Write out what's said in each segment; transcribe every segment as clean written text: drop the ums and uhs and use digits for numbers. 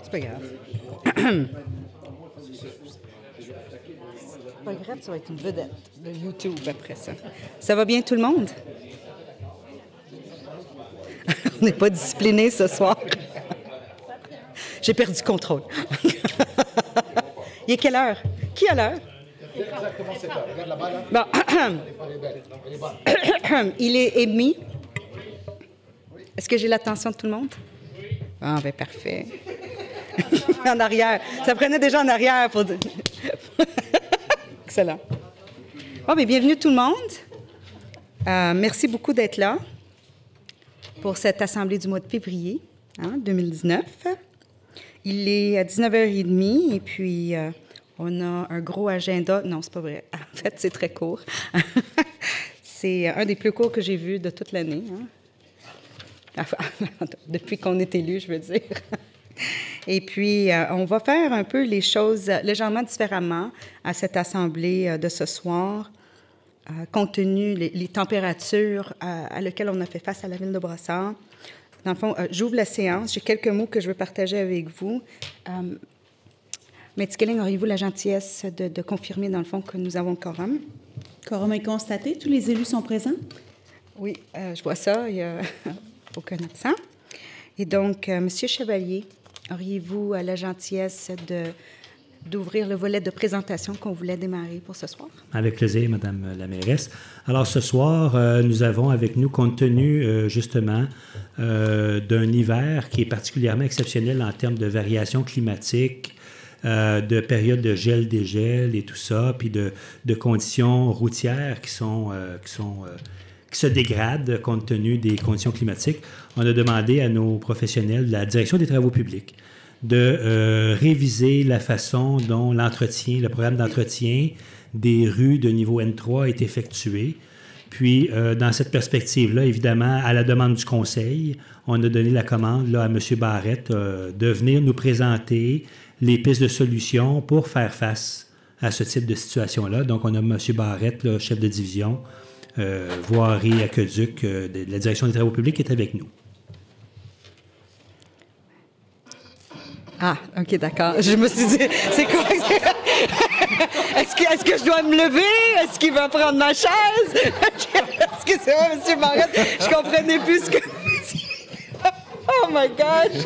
C'est pas grave. C'est pas grave, ça va être une vedette de YouTube après ça. Ça va bien tout le monde? On n'est pas discipliné ce soir. J'ai perdu contrôle. Il est quelle heure? Qui a l'heure? Exactement 7 heures. Regarde là-bas, là. Bon. Il est et demi. Est-ce que j'ai l'attention de tout le monde? Oui. Ah, bien, parfait. En arrière. Ça prenait déjà en arrière pour dire. Excellent. Bon, bien, bienvenue tout le monde. Merci beaucoup d'être là pour cette assemblée du mois de février 2019. Il est à 19h30 et puis on a un gros agenda. Non, c'est pas vrai. En fait, c'est très court. C'est un des plus courts que j'ai vu de toute l'année. Depuis qu'on est élu, je veux dire. Et puis, on va faire un peu les choses légèrement différemment à cette assemblée de ce soir, compte tenu les températures à lesquelles on a fait face à la ville de Brossard. Dans le fond, j'ouvre la séance. J'ai quelques mots que je veux partager avec vous. Maître Skilling, auriez-vous la gentillesse de confirmer, dans le fond, que nous avons le quorum? Quorum est constaté. Tous les élus sont présents? Oui, je vois ça. Il n'y a aucun absent. Et donc, Monsieur Chevalier, auriez-vous la gentillesse d'ouvrir le volet de présentation qu'on voulait démarrer pour ce soir? Avec plaisir, Madame la mairesse. Alors, ce soir, nous avons avec nous, compte tenu justement d'un hiver qui est particulièrement exceptionnel en termes de variations climatiques, de périodes de gel-dégel et tout ça, puis de conditions routières qui se dégradent compte tenu des conditions climatiques. On a demandé à nos professionnels de la Direction des travaux publics de réviser la façon dont le programme d'entretien des rues de niveau N3 est effectué. Puis, dans cette perspective-là, évidemment, à la demande du Conseil, on a donné la commande à M. Barrette de venir nous présenter les pistes de solutions pour faire face à ce type de situation-là. Donc, on a M. Barrette, le chef de division, voirie aqueduc de la Direction des travaux publics, qui est avec nous. Ah, OK, d'accord. Je me suis dit, c'est quoi? Est-ce que je dois me lever? Est-ce qu'il va prendre ma chaise? Est-ce que c'est vrai, M. Barrette? Je comprenais plus ce que vous dites. Oh my gosh!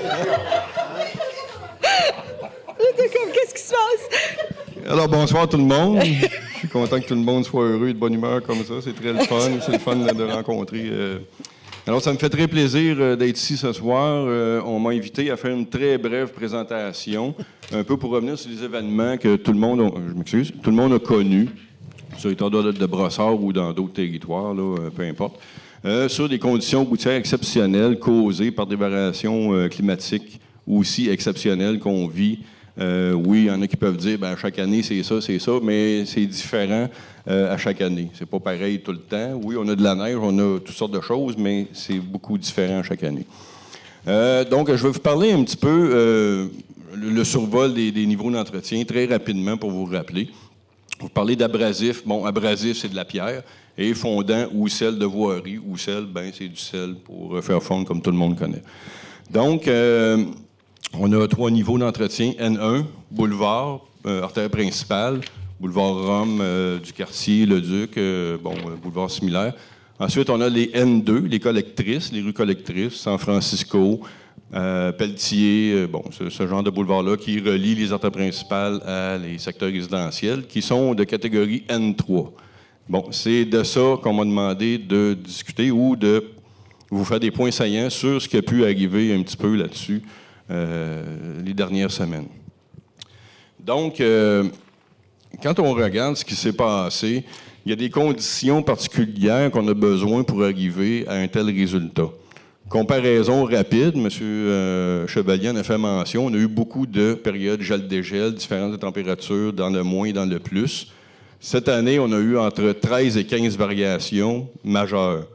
Qu'est-ce qui se passe? Alors, bonsoir tout le monde. Je suis content que tout le monde soit heureux et de bonne humeur comme ça. C'est très le fun. C'est le fun de rencontrer. Alors, ça me fait très plaisir d'être ici ce soir. On m'a invité à faire une très brève présentation, un peu pour revenir sur les événements que tout le monde a connus, sur les territoires de Brossard ou dans d'autres territoires, là, peu importe, sur des conditions routières exceptionnelles causées par des variations climatiques aussi exceptionnelles qu'on vit. Oui, il y en a qui peuvent dire, bien, chaque année, c'est ça, mais c'est différent à chaque année. C'est pas pareil tout le temps. Oui, on a de la neige, on a toutes sortes de choses, mais c'est beaucoup différent chaque année. Donc, je vais vous parler un petit peu le survol des niveaux d'entretien, très rapidement pour vous rappeler. Vous parlez d'abrasif. Bon, abrasif, c'est de la pierre. Et fondant ou sel de voirie, ou sel, bien, c'est du sel pour faire fondre, comme tout le monde connaît. Donc, on a 3 niveaux d'entretien. N1, boulevard, artère principale, boulevard Rome du quartier, le Duc, boulevard similaire. Ensuite, on a les N2, les collectrices, les rues collectrices, San Francisco, Pelletier, ce genre de boulevard-là qui relie les artères principales à les secteurs résidentiels, qui sont de catégorie N3. Bon, c'est de ça qu'on m'a demandé de discuter ou de vous faire des points saillants sur ce qui a pu arriver un petit peu là-dessus les dernières semaines. Donc, quand on regarde ce qui s'est passé, il y a des conditions particulières qu'on a besoin pour arriver à un tel résultat. Comparaison rapide, M. Chevalier en a fait mention, on a eu beaucoup de périodes gel-dégel, différentes températures dans le moins et dans le plus. Cette année, on a eu entre 13 et 15 variations majeures.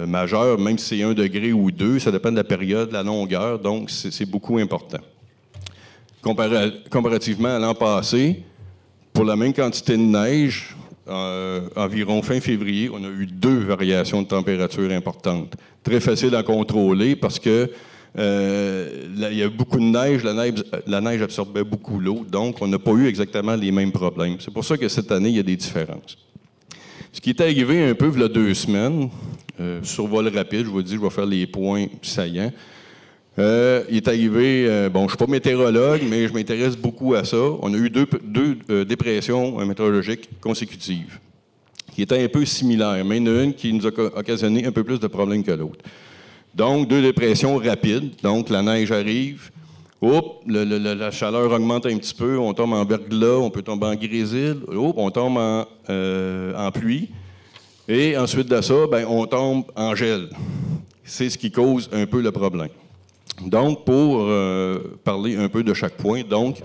Majeures, même si c'est 1 degré ou 2, ça dépend de la période, de la longueur, donc c'est beaucoup important. Comparativement à l'an passé, pour la même quantité de neige, environ fin février, on a eu 2 variations de température importantes. Très facile à contrôler parce que il y a beaucoup de neige, la neige absorbait beaucoup l'eau, donc on n'a pas eu exactement les mêmes problèmes. C'est pour ça que cette année, il y a des différences. Ce qui est arrivé un peu il y a 2 semaines, survol rapide, je vous dis, je vais faire les points saillants. Il est arrivé, bon, je ne suis pas météorologue, mais je m'intéresse beaucoup à ça. On a eu deux dépressions météorologiques consécutives, qui étaient un peu similaires, mais il y en a une qui nous a occasionné un peu plus de problèmes que l'autre. Donc, 2 dépressions rapides. Donc, la neige arrive, la chaleur augmente un petit peu, on tombe en verglas, on peut tomber en grésil, on tombe en pluie. Et ensuite de ça, ben, on tombe en gel. C'est ce qui cause un peu le problème. Donc, pour parler un peu de chaque point, donc,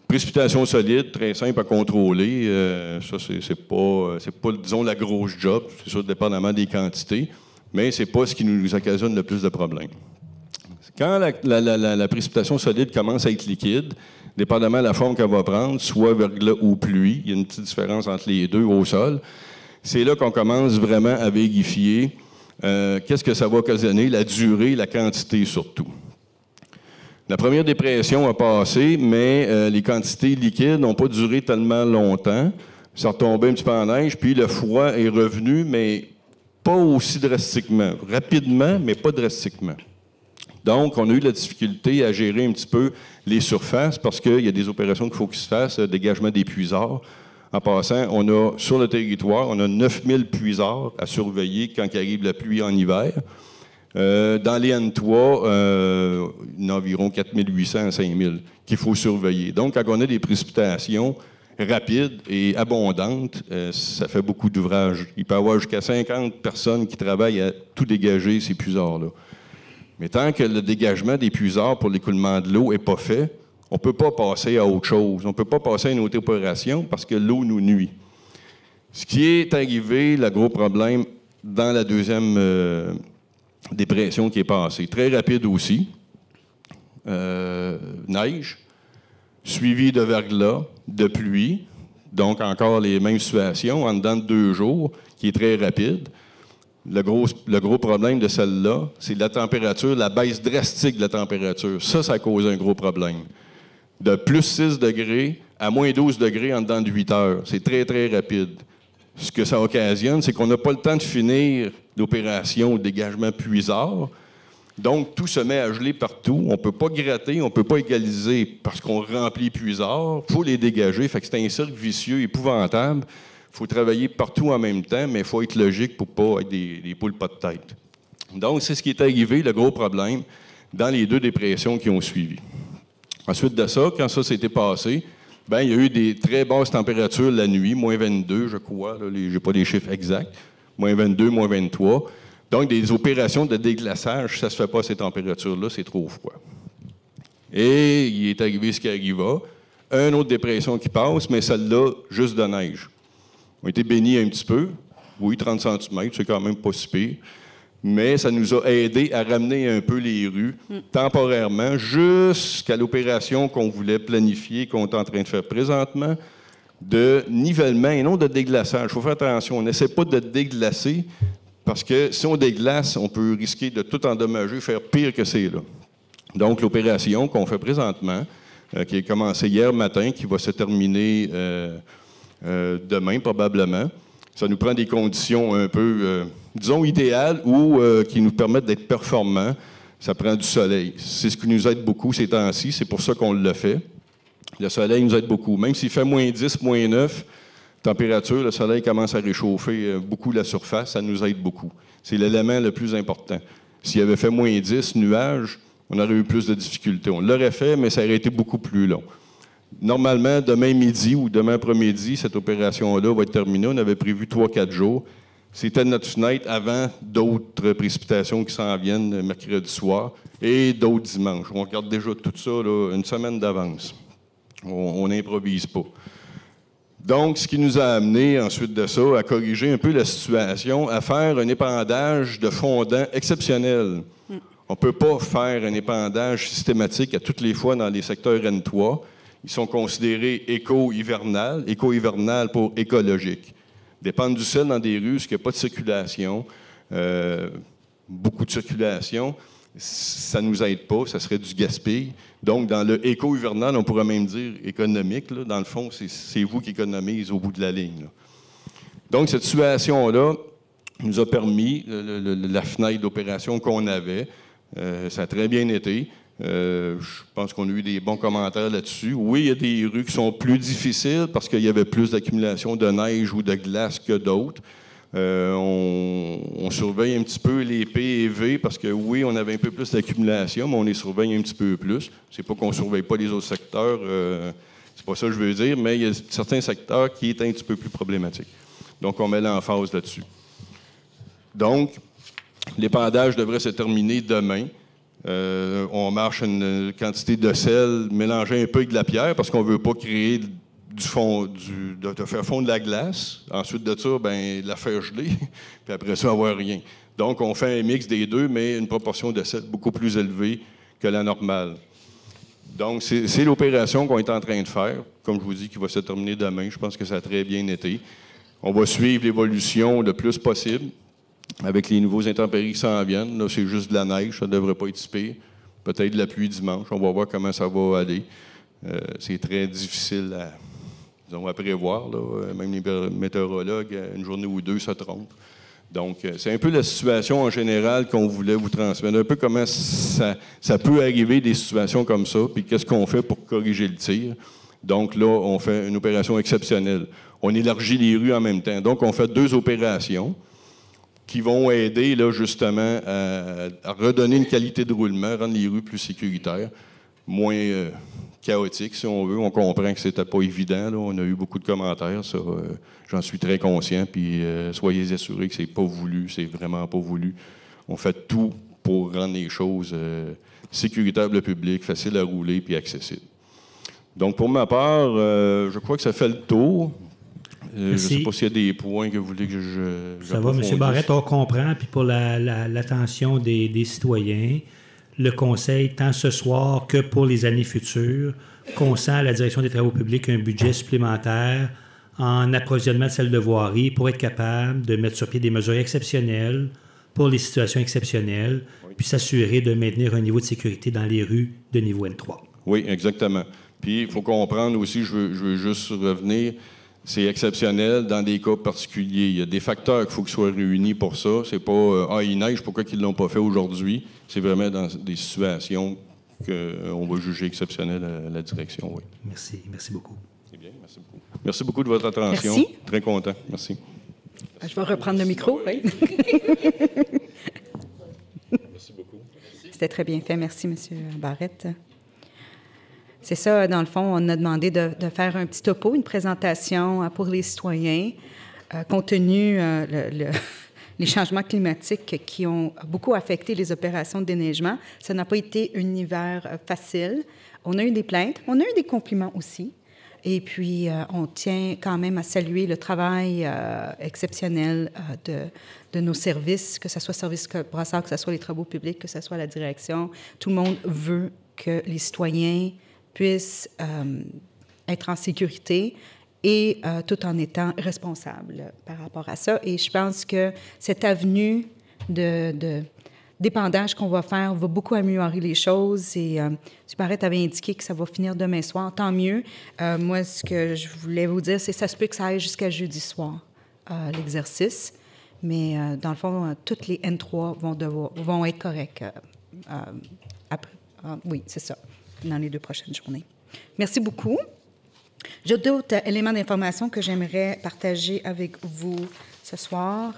précipitation solide, très simple à contrôler. Ça, c'est pas, disons, la grosse job. C'est sûr, dépendamment des quantités. Mais ce n'est pas ce qui nous occasionne le plus de problèmes. Quand la précipitation solide commence à être liquide, dépendamment de la forme qu'elle va prendre, soit verglas ou pluie, il y a une petite différence entre les deux au sol, c'est là qu'on commence vraiment à vérifier qu'est-ce que ça va occasionner, la durée, la quantité surtout. La première dépression a passé, mais les quantités liquides n'ont pas duré tellement longtemps. Ça retombait un petit peu en neige, puis le froid est revenu, mais pas aussi drastiquement. Rapidement, mais pas drastiquement. Donc, on a eu de la difficulté à gérer un petit peu les surfaces parce qu'il y a des opérations qu'il faut qu'ils se fassent, dégagement des puisards. En passant, on a sur le territoire, on a 9000 puisards à surveiller quand il arrive la pluie en hiver. Dans les N3, il y en a environ 4800 à 5000 qu'il faut surveiller. Donc, quand on a des précipitations rapides et abondantes, ça fait beaucoup d'ouvrages. Il peut y avoir jusqu'à 50 personnes qui travaillent à tout dégager ces puisards-là. Mais tant que le dégagement des puisards pour l'écoulement de l'eau n'est pas fait, on ne peut pas passer à autre chose. On ne peut pas passer à une autre opération parce que l'eau nous nuit. Ce qui est arrivé, le gros problème, dans la deuxième dépression qui est passée, très rapide aussi, neige, suivi de verglas, de pluie, donc encore les mêmes situations, en dedans de 2 jours, qui est très rapide. Le gros problème de celle-là, c'est la température, la baisse drastique de la température. Ça cause un gros problème. De plus 6 degrés à moins 12 degrés en dedans de 8 heures. C'est très, très rapide. Ce que ça occasionne, c'est qu'on n'a pas le temps de finir l'opération au dégagement puisard. Donc, tout se met à geler partout. On ne peut pas gratter, on ne peut pas égaliser parce qu'on remplit puisard. Il faut les dégager. Fait que c'est un cercle vicieux épouvantable. Il faut travailler partout en même temps, mais il faut être logique pour ne pas être des poules pas de tête. Donc, c'est ce qui est arrivé, le gros problème, dans les 2 dépressions qui ont suivi. Ensuite de ça, quand ça s'était passé, bien, il y a eu des très basses températures la nuit, moins 22, je crois. Je n'ai pas les chiffres exacts. Moins 22, moins 23. Donc, des opérations de déglaçage, ça ne se fait pas à ces températures-là, c'est trop froid. Et il est arrivé ce qui arriva. Une autre dépression qui passe, mais celle-là, juste de neige. On a été bénis un petit peu. Oui, 30 cm, c'est quand même pas si pire. Mais ça nous a aidé à ramener un peu les rues temporairement jusqu'à l'opération qu'on voulait planifier, qu'on est en train de faire présentement, de nivellement et non de déglaçage. Il faut faire attention, on n'essaie pas de déglacer parce que si on déglace, on peut risquer de tout endommager, faire pire que c'est là. Donc, l'opération qu'on fait présentement, qui a commencé hier matin, qui va se terminer demain probablement, ça nous prend des conditions un peu, disons, idéales ou qui nous permettent d'être performants. Ça prend du soleil. C'est ce qui nous aide beaucoup ces temps-ci. C'est pour ça qu'on le fait. Le soleil nous aide beaucoup. Même s'il fait moins 10, moins 9, température, le soleil commence à réchauffer beaucoup la surface. Ça nous aide beaucoup. C'est l'élément le plus important. S'il avait fait moins 10, nuages, on aurait eu plus de difficultés. On l'aurait fait, mais ça aurait été beaucoup plus long. Normalement, demain midi ou demain après-midi, cette opération-là va être terminée. On avait prévu 3-4 jours. C'était notre fenêtre avant d'autres précipitations qui s'en viennent mercredi soir et d'autres dimanches. On regarde déjà tout ça là, une semaine d'avance. On n'improvise pas. Donc, ce qui nous a amené ensuite de ça à corriger un peu la situation, à faire un épandage de fondant exceptionnel. On ne peut pas faire un épandage systématique à toutes les fois dans les secteurs N3. Ils sont considérés éco-hivernales. Éco-hivernales pour écologique. Dépendre du sel dans des rues, parce qu'il n'y a pas de circulation, beaucoup de circulation. ça ne nous aide pas, ça serait du gaspille. Donc, dans le éco-hivernal, on pourrait même dire économique, là, dans le fond, c'est vous qui économisez au bout de la ligne. Là. Donc, cette situation-là nous a permis, la fenêtre d'opération qu'on avait, ça a très bien été. Je pense qu'on a eu des bons commentaires là-dessus. Oui, il y a des rues qui sont plus difficiles parce qu'il y avait plus d'accumulation de neige ou de glace que d'autres. On surveille un petit peu les P et V parce que oui, on avait un peu plus d'accumulation, mais on les surveille un petit peu plus. C'est pas qu'on ne surveille pas les autres secteurs, c'est pas ça que je veux dire, mais il y a certains secteurs qui est un petit peu plus problématiques. Donc, on met l'emphase là-dessus. Donc, l'épandage devrait se terminer demain. On marche une quantité de sel mélangée un peu avec de la pierre parce qu'on ne veut pas créer de faire fondre la glace. Ensuite de ça, la faire geler, puis après ça, avoir rien. Donc, on fait un mix des deux, mais une proportion de sel beaucoup plus élevée que la normale. Donc, c'est l'opération qu'on est en train de faire, comme je vous dis, qui va se terminer demain. Je pense que ça a très bien été. On va suivre l'évolution le plus possible avec les nouveaux intempéries qui s'en viennent. Là, c'est juste de la neige, ça ne devrait pas être si pire. Peut-être de la pluie dimanche. On va voir comment ça va aller. C'est très difficile à prévoir. Là. Même les météorologues, une journée ou deux, se trompent. Donc, c'est un peu la situation en général qu'on voulait vous transmettre. Un peu comment ça peut arriver des situations comme ça, puis qu'est-ce qu'on fait pour corriger le tir. Donc là, on fait une opération exceptionnelle. On élargit les rues en même temps. Donc, on fait 2 opérations qui vont aider là, justement à redonner une qualité de roulement, rendre les rues plus sécuritaires, moins chaotiques, si on veut. On comprend que c'était pas évident. Là. On a eu beaucoup de commentaires. Ça, j'en suis très conscient. Puis soyez assurés que c'est pas voulu, c'est vraiment pas voulu. On fait tout pour rendre les choses sécuritaires pour le public, faciles à rouler puis accessibles. Donc, pour ma part, je crois que ça fait le tour. Je ne sais pas s'il y a des points que vous voulez que je... Ça va, M. Barrette, on comprend. Puis pour l'attention des citoyens, le Conseil, tant ce soir que pour les années futures, consent à la Direction des travaux publics un budget supplémentaire en approvisionnement de salles de voirie pour être capable de mettre sur pied des mesures exceptionnelles pour les situations exceptionnelles, puis s'assurer de maintenir un niveau de sécurité dans les rues de niveau N3. Oui, exactement. Puis il faut comprendre aussi, je veux juste revenir... C'est exceptionnel dans des cas particuliers. Il y a des facteurs qu'il faut qu'ils soient réunis pour ça. C'est pas il neige, pourquoi ils ne l'ont pas fait aujourd'hui? C'est vraiment dans des situations qu'on va juger exceptionnelles à la direction, oui. Merci. Merci beaucoup. C'est bien, merci beaucoup. Merci beaucoup de votre attention. Merci. Très content. Merci. Je vais reprendre le micro, oui. Merci beaucoup. C'était très bien fait. Merci, M. Barrette. C'est ça, dans le fond, on a demandé de faire un petit topo, une présentation pour les citoyens, compte tenu les changements climatiques qui ont beaucoup affecté les opérations de déneigement. Ça n'a pas été un hiver facile. On a eu des plaintes, on a eu des compliments aussi. Et puis, on tient quand même à saluer le travail exceptionnel de nos services, que ce soit Service Brassard, que ce soit les travaux publics, que ce soit la direction. Tout le monde veut que les citoyens puissent être en sécurité et tout en étant responsables par rapport à ça. Et je pense que cette avenue d'épandage qu'on va faire va beaucoup améliorer les choses. Et M. Barrette avait indiqué que ça va finir demain soir. Tant mieux. Moi, ce que je voulais vous dire, c'est que ça se peut que ça aille jusqu'à jeudi soir, l'exercice. Mais dans le fond, toutes les N3 vont être correctes après. Oui, c'est ça, dans les 2 prochaines journées. Merci beaucoup. J'ai d'autres éléments d'information que j'aimerais partager avec vous ce soir.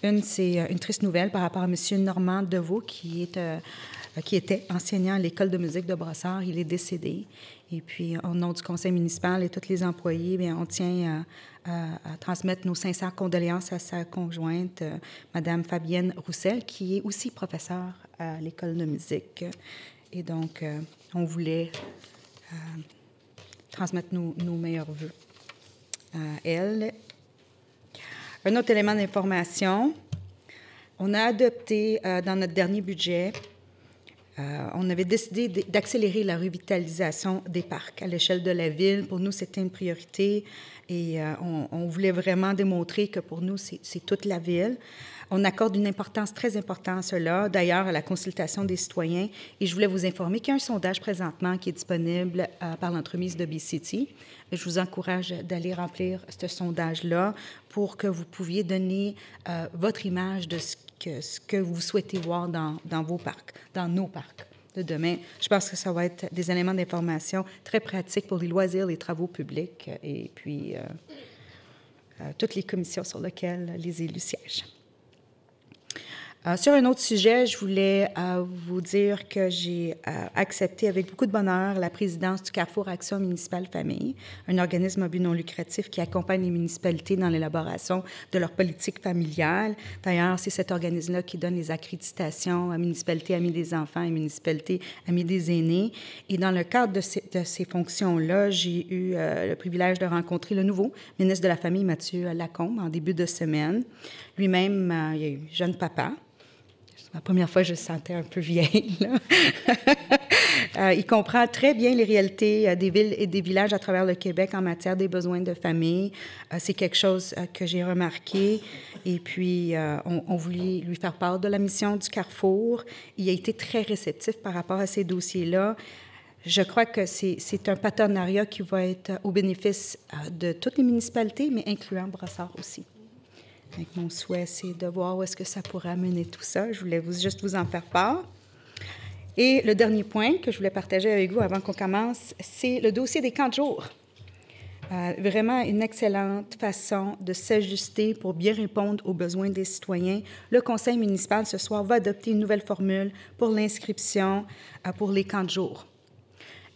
Une, c'est une triste nouvelle par rapport à M. Normand Deveau, qui était enseignant à l'École de musique de Brossard. Il est décédé. Et puis, au nom du conseil municipal et tous les employés, bien, on tient à transmettre nos sincères condoléances à sa conjointe, Mme Fabienne Roussel, qui est aussi professeure à l'École de musique. Et donc, on voulait transmettre nos meilleurs vœux à elle. Un autre élément d'information, on a adopté dans notre dernier budget On avait décidé d'accélérer la revitalisation des parcs à l'échelle de la ville. Pour nous, c'était une priorité et on voulait vraiment démontrer que pour nous, c'est toute la ville. On accorde une importance très importante à cela, d'ailleurs à la consultation des citoyens. Et je voulais vous informer qu'il y a un sondage présentement qui est disponible par l'entremise de BCity. Je vous encourage d'aller remplir ce sondage-là pour que vous pouviez donner votre image de ce que vous souhaitez voir dans vos parcs, dans nos parcs de demain. Je pense que ça va être des éléments d'information très pratiques pour les loisirs, les travaux publics et puis toutes les commissions sur lesquelles les élus siègent. Sur un autre sujet, je voulais vous dire que j'ai accepté avec beaucoup de bonheur la présidence du Carrefour Action Municipale Famille, un organisme à but non lucratif qui accompagne les municipalités dans l'élaboration de leur politique familiale. D'ailleurs, c'est cet organisme-là qui donne les accréditations à Municipalité Amie des enfants et Municipalité Amie des aînés. Et dans le cadre de ces fonctions-là, j'ai eu le privilège de rencontrer le nouveau ministre de la Famille, Mathieu Lacombe, en début de semaine. Lui-même, il est jeune papa. La première fois, je me sentais un peu vieille. Il comprend très bien les réalités des villes et des villages à travers le Québec en matière des besoins de famille. C'est quelque chose que j'ai remarqué. Et puis, on voulait lui faire part de la mission du Carrefour. Il a été très réceptif par rapport à ces dossiers-là. Je crois que c'est un partenariat qui va être au bénéfice de toutes les municipalités, mais incluant Brossard aussi. Donc, mon souhait, c'est de voir où est-ce que ça pourrait amener tout ça. Je voulais juste vous en faire part. Et le dernier point que je voulais partager avec vous avant qu'on commence, c'est le dossier des camps de jour. Vraiment une excellente façon de s'ajuster pour bien répondre aux besoins des citoyens. Le conseil municipal, ce soir, va adopter une nouvelle formule pour l'inscription pour les camps de jour.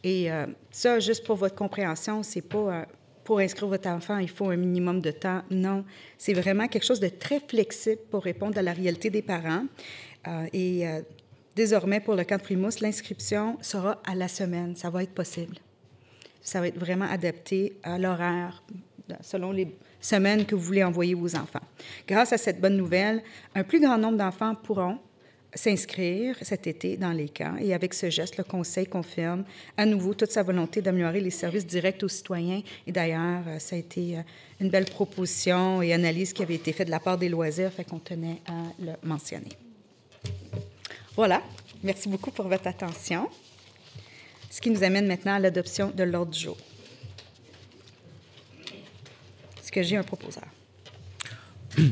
Et ça, juste pour votre compréhension, c'est pas... pour inscrire votre enfant, il faut un minimum de temps. Non, c'est vraiment quelque chose de très flexible pour répondre à la réalité des parents. Désormais, pour le camp de Frimousse, l'inscription sera à la semaine. Ça va être possible. Ça va être vraiment adapté à l'horaire, selon les semaines que vous voulez envoyer vos enfants. Grâce à cette bonne nouvelle, un plus grand nombre d'enfants pourront s'inscrire cet été dans les camps. Et avec ce geste, le Conseil confirme à nouveau toute sa volonté d'améliorer les services directs aux citoyens. Et d'ailleurs, ça a été une belle proposition et analyse qui avait été faite de la part des loisirs, fait qu'on tenait à le mentionner. Voilà. Merci beaucoup pour votre attention. Ce qui nous amène maintenant à l'adoption de l'ordre du jour. Est-ce que j'ai un proposeur?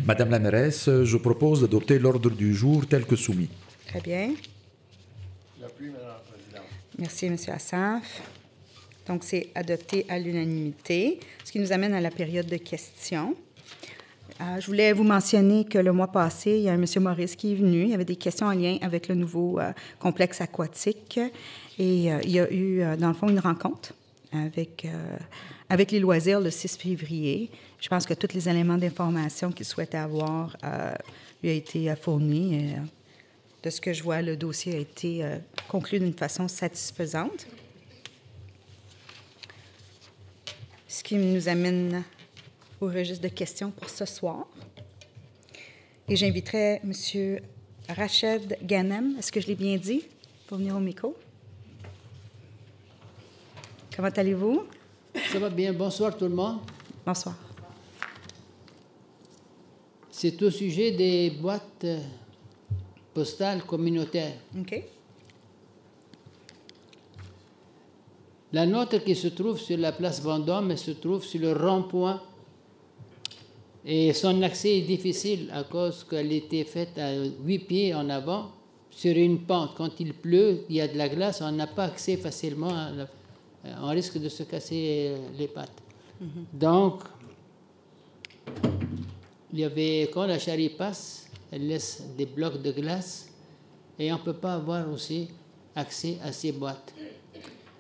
Madame la mairesse, je propose d'adopter l'ordre du jour tel que soumis. Très bien. J'appuie, Madame la Présidente. Merci, M. Assaf. Donc, c'est adopté à l'unanimité, ce qui nous amène à la période de questions. Je voulais vous mentionner que le mois passé, il y a un M. Maurice qui est venu. Il y avait des questions en lien avec le nouveau complexe aquatique. Et il y a eu, dans le fond, une rencontre avec les loisirs le 6 février. Je pense que tous les éléments d'information qu'il souhaitait avoir lui a été fournis. Et, de ce que je vois, le dossier a été conclu d'une façon satisfaisante. Ce qui nous amène au registre de questions pour ce soir. Et j'inviterai M. Rached Ghanem, est-ce que je l'ai bien dit, pour venir au micro? Comment allez-vous? Ça va bien. Bonsoir tout le monde. Bonsoir. C'est au sujet des boîtes postales communautaires. OK. La nôtre qui se trouve sur la place Vendôme, elle se trouve sur le rond-point. Et son accès est difficile à cause qu'elle était faite à 8 pieds en avant sur une pente. Quand il pleut, il y a de la glace, on n'a pas accès facilement. On risque de se casser les pattes. Donc, il y avait, quand la charrue passe, elle laisse des blocs de glace et on ne peut pas avoir aussi accès à ces boîtes.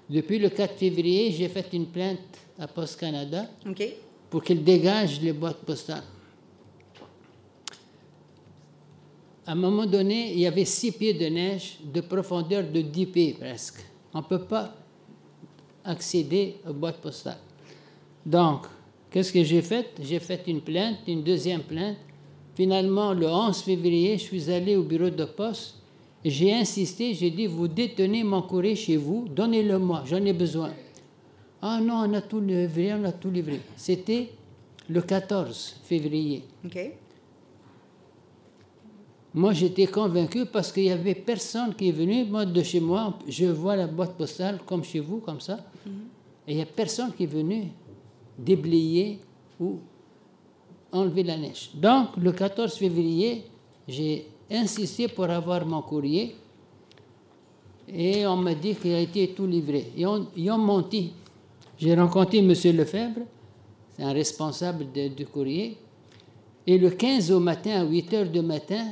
Depuis le 4 février, j'ai fait une plainte à Post Canada pour qu'il dégage les boîtes postales. À un moment donné, il y avait 6 pieds de neige de profondeur de 10 pieds presque. On ne peut pas accéder aux boîtes postales. Donc, qu'est-ce que j'ai fait? J'ai fait une plainte, une deuxième plainte. Finalement, le 11 février, je suis allé au bureau de poste J'ai insisté, j'ai dit, vous détenez mon courrier chez vous, donnez-le-moi, j'en ai besoin. Ah non, on a tout livré. C'était le 14 février. OK. Moi, j'étais convaincu parce qu'il n'y avait personne qui est venu. Moi, de chez moi, je vois la boîte postale comme chez vous, comme ça. Et il n'y a personne qui est venu déblayer ou enlever la neige. Donc, le 14 février, j'ai insisté pour avoir mon courrier. Et on m'a dit qu'il a été tout livré. Ils ont menti. J'ai rencontré M. Lefebvre, c'est un responsable du courrier. Et le 15 au matin, à 8 heures du matin,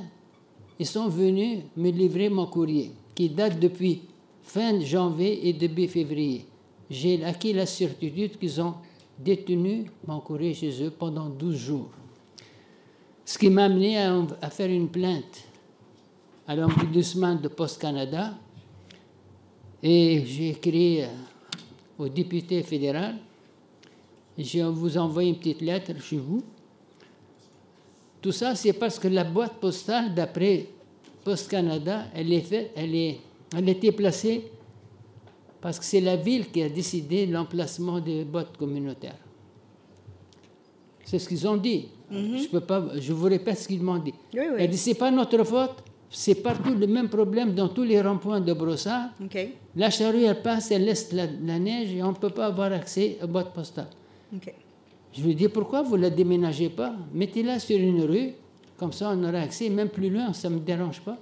ils sont venus me livrer mon courrier, qui date depuis fin janvier et début février. J'ai acquis la certitude qu'ils ont détenu mon courrier chez eux pendant 12 jours. Ce qui m'a amené à faire une plainte à l'ombudsman de Poste Canada. Et j'ai écrit au député fédéral. Je vous envoie une petite lettre chez vous. Tout ça, c'est parce que la boîte postale, d'après Poste Canada, elle a été placée parce que c'est la ville qui a décidé l'emplacement des boîtes communautaires. C'est ce qu'ils ont dit. Je vous répète ce qu'ils m'ont dit. Oui, oui. Elle dit, c'est pas notre faute, c'est partout le même problème dans tous les ronds-points de Brossard. OK. La charrue, elle passe, elle laisse la neige et on ne peut pas avoir accès aux boîtes postales. OK. Je lui dis, pourquoi vous ne la déménagez pas? Mettez-la sur une rue, comme ça on aura accès, même plus loin, ça ne me dérange pas.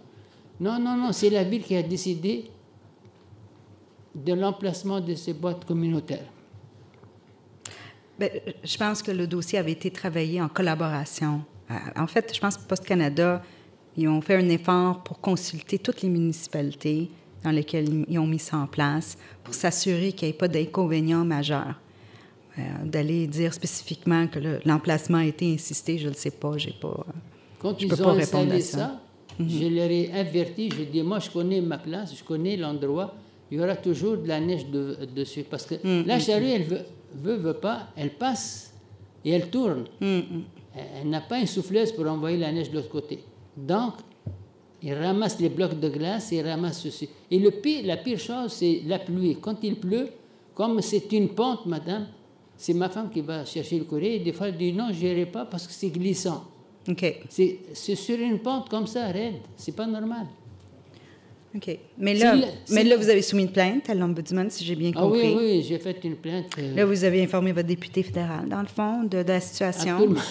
Non, non, non, c'est la ville qui a décidé de l'emplacement de ces boîtes communautaires. Bien, je pense que le dossier avait été travaillé en collaboration. En fait, je pense que Poste Canada, ils ont fait un effort pour consulter toutes les municipalités dans lesquelles ils ont mis ça en place pour s'assurer qu'il n'y ait pas d'inconvénients majeurs. D'aller dire spécifiquement que l'emplacement a été insisté, je ne le sais pas, Quand je ils peux ont pas répondre à installé ça. je leur ai averti, je dis, moi je connais ma place, je connais l'endroit, il y aura toujours de la neige dessus. Parce que la charrue, elle veut pas, elle passe et elle tourne. Elle n'a pas une souffleuse pour envoyer la neige de l'autre côté. Donc, ils ramassent les blocs de glace et ils ramassent ceci. Et la pire chose, c'est la pluie. Quand il pleut, comme c'est une pente, madame, c'est ma femme qui va chercher le courrier. Et des fois, elle dit non, je n'irai pas parce que c'est glissant. OK. C'est sur une pente comme ça, raide. C'est pas normal. OK. Mais là, vous avez soumis une plainte à l'Ombudsman, si j'ai bien compris. Ah oui, oui, j'ai fait une plainte. Là, vous avez informé votre député fédéral, dans le fond, de la situation. À tout le monde.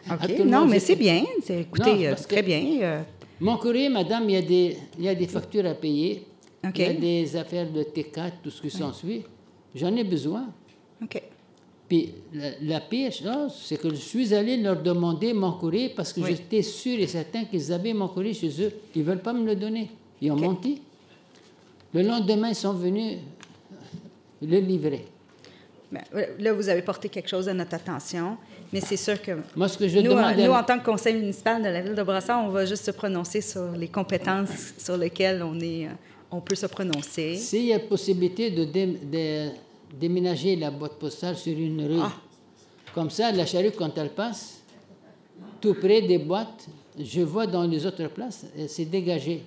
OK. À tout le Non, monde, mais j'ai c'est fait- bien. Écoutez, Non, parce très que- bien. Mon courrier, madame, il y a des factures à payer. OK. Il y a des affaires de T4, tout ce qui s'ensuit. J'en ai besoin. OK. Puis la pire chose, c'est que je suis allé leur demander mon courrier parce que Oui. j'étais sûr et certain qu'ils avaient mon courrier chez eux. Ils ne veulent pas me le donner. Ils ont OK. menti. Le lendemain, ils sont venus le livrer. Ben, là, vous avez porté quelque chose à notre attention, mais c'est sûr que Moi, ce que je nous, demande... nous, en tant que conseil municipal de la ville de Brossard, on va juste se prononcer sur les compétences sur lesquelles on peut se prononcer. S'il y a possibilité de déménager la boîte postale sur une rue, comme ça, la charrue, quand elle passe, tout près des boîtes, je vois dans les autres places, c'est dégagé.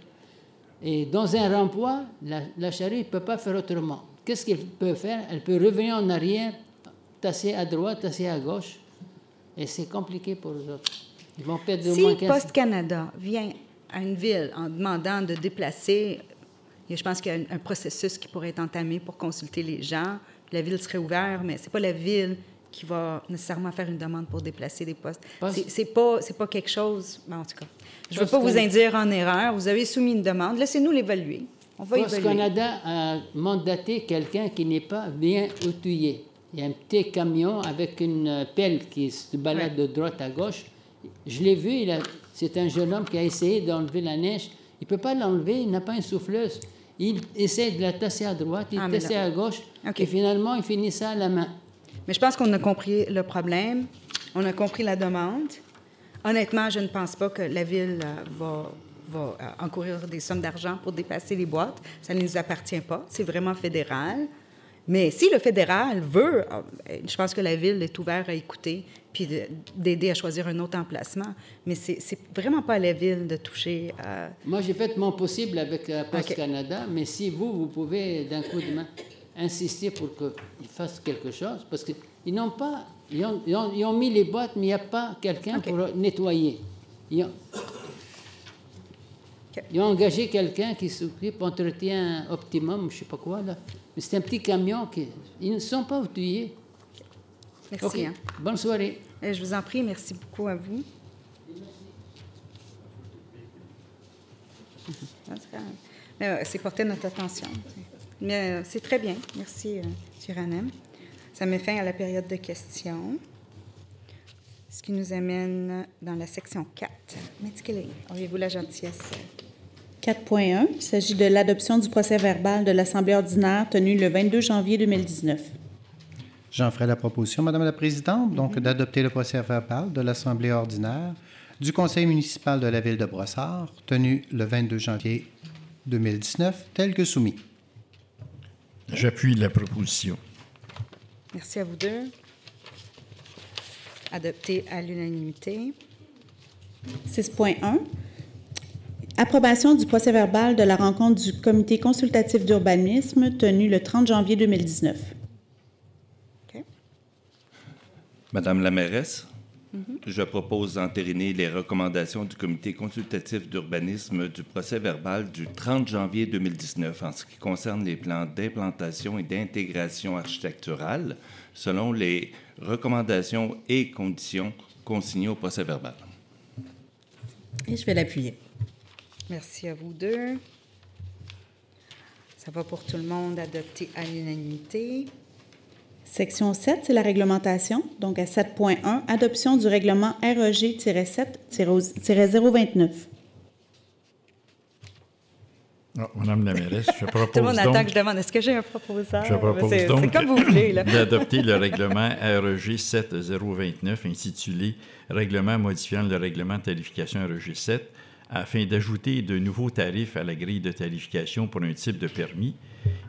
Et dans un rond-point, la charrue ne peut pas faire autrement. Qu'est-ce qu'elle peut faire? Elle peut revenir en arrière, tasser à droite, tasser à gauche. Et c'est compliqué pour eux autres. Ils vont perdre au Si moins 15... Poste Canada vient à une ville en demandant de déplacer, je pense qu'il y a un processus qui pourrait être entamé pour consulter les gens. La ville serait ouverte, mais c'est pas la ville qui va nécessairement faire une demande pour déplacer des postes. C'est pas quelque chose... Bon, en tout cas, je ne veux pas vous induire en erreur. Vous avez soumis une demande. Laissez-nous l'évaluer. On va Poste évaluer. Canada a mandaté quelqu'un qui n'est pas bien outillé. Il y a un petit camion avec une pelle qui se balade de droite à gauche. Je l'ai vu, c'est un jeune homme qui a essayé d'enlever la neige. Il ne peut pas l'enlever, il n'a pas une souffleuse. Il essaie de la tasser à droite, il tasser à gauche, OK. et finalement, il finit ça à la main. Mais je pense qu'on a compris le problème. On a compris la demande. Honnêtement, je ne pense pas que la ville va encourir des sommes d'argent pour déplacer les boîtes. Ça ne nous appartient pas. C'est vraiment fédéral. Mais si le fédéral veut, je pense que la Ville est ouverte à écouter puis d'aider à choisir un autre emplacement. Mais c'est vraiment pas à la Ville de toucher à... Moi, j'ai fait mon possible avec Post Canada, mais si vous pouvez, d'un coup de main, insister pour qu'ils fassent quelque chose, parce qu'ils n'ont pas... Ils ont mis les boîtes, mais il n'y a pas quelqu'un pour nettoyer. Ils ont engagé quelqu'un qui s'occupe, entretien optimum, je ne sais pas quoi, là. Mais c'est un petit camion ils ne sont pas outillés. Merci. Okay. Bonne soirée. Je vous en prie, merci beaucoup à vous. C'est porté notre attention. Mais c'est très bien. Merci, M. Ranem. Ça met fin à la période de questions. Ce qui nous amène dans la section 4. Médicale, auriez-vous la gentillesse? 4.1, il s'agit de l'adoption du procès-verbal de l'Assemblée ordinaire tenue le 22 janvier 2019. J'en ferai la proposition, Madame la Présidente, donc d'adopter le procès-verbal de l'Assemblée ordinaire du Conseil municipal de la Ville de Brossard, tenu le 22 janvier 2019, tel que soumis. J'appuie la proposition. Merci à vous deux. Adopté à l'unanimité. 6.1, approbation du procès-verbal de la rencontre du Comité consultatif d'urbanisme tenue le 30 janvier 2019. OK. Madame la mairesse, je propose d'entériner les recommandations du Comité consultatif d'urbanisme du procès-verbal du 30 janvier 2019 en ce qui concerne les plans d'implantation et d'intégration architecturale selon les recommandations et conditions consignées au procès-verbal. Et je vais l'appuyer. Merci à vous deux. Ça va pour tout le monde, adopté à l'unanimité. Section 7, c'est la réglementation. Donc, à 7.1, adoption du règlement REG-7-029. Madame la mairesse, je propose Tout le monde attend donc... que je demande, est-ce que j'ai un proposeur? Je propose donc c'est comme vous voulez, là. d'adopter le règlement REG 7029 intitulé « Règlement modifiant le règlement de tarification REG 7 » afin d'ajouter de nouveaux tarifs à la grille de tarification pour un type de permis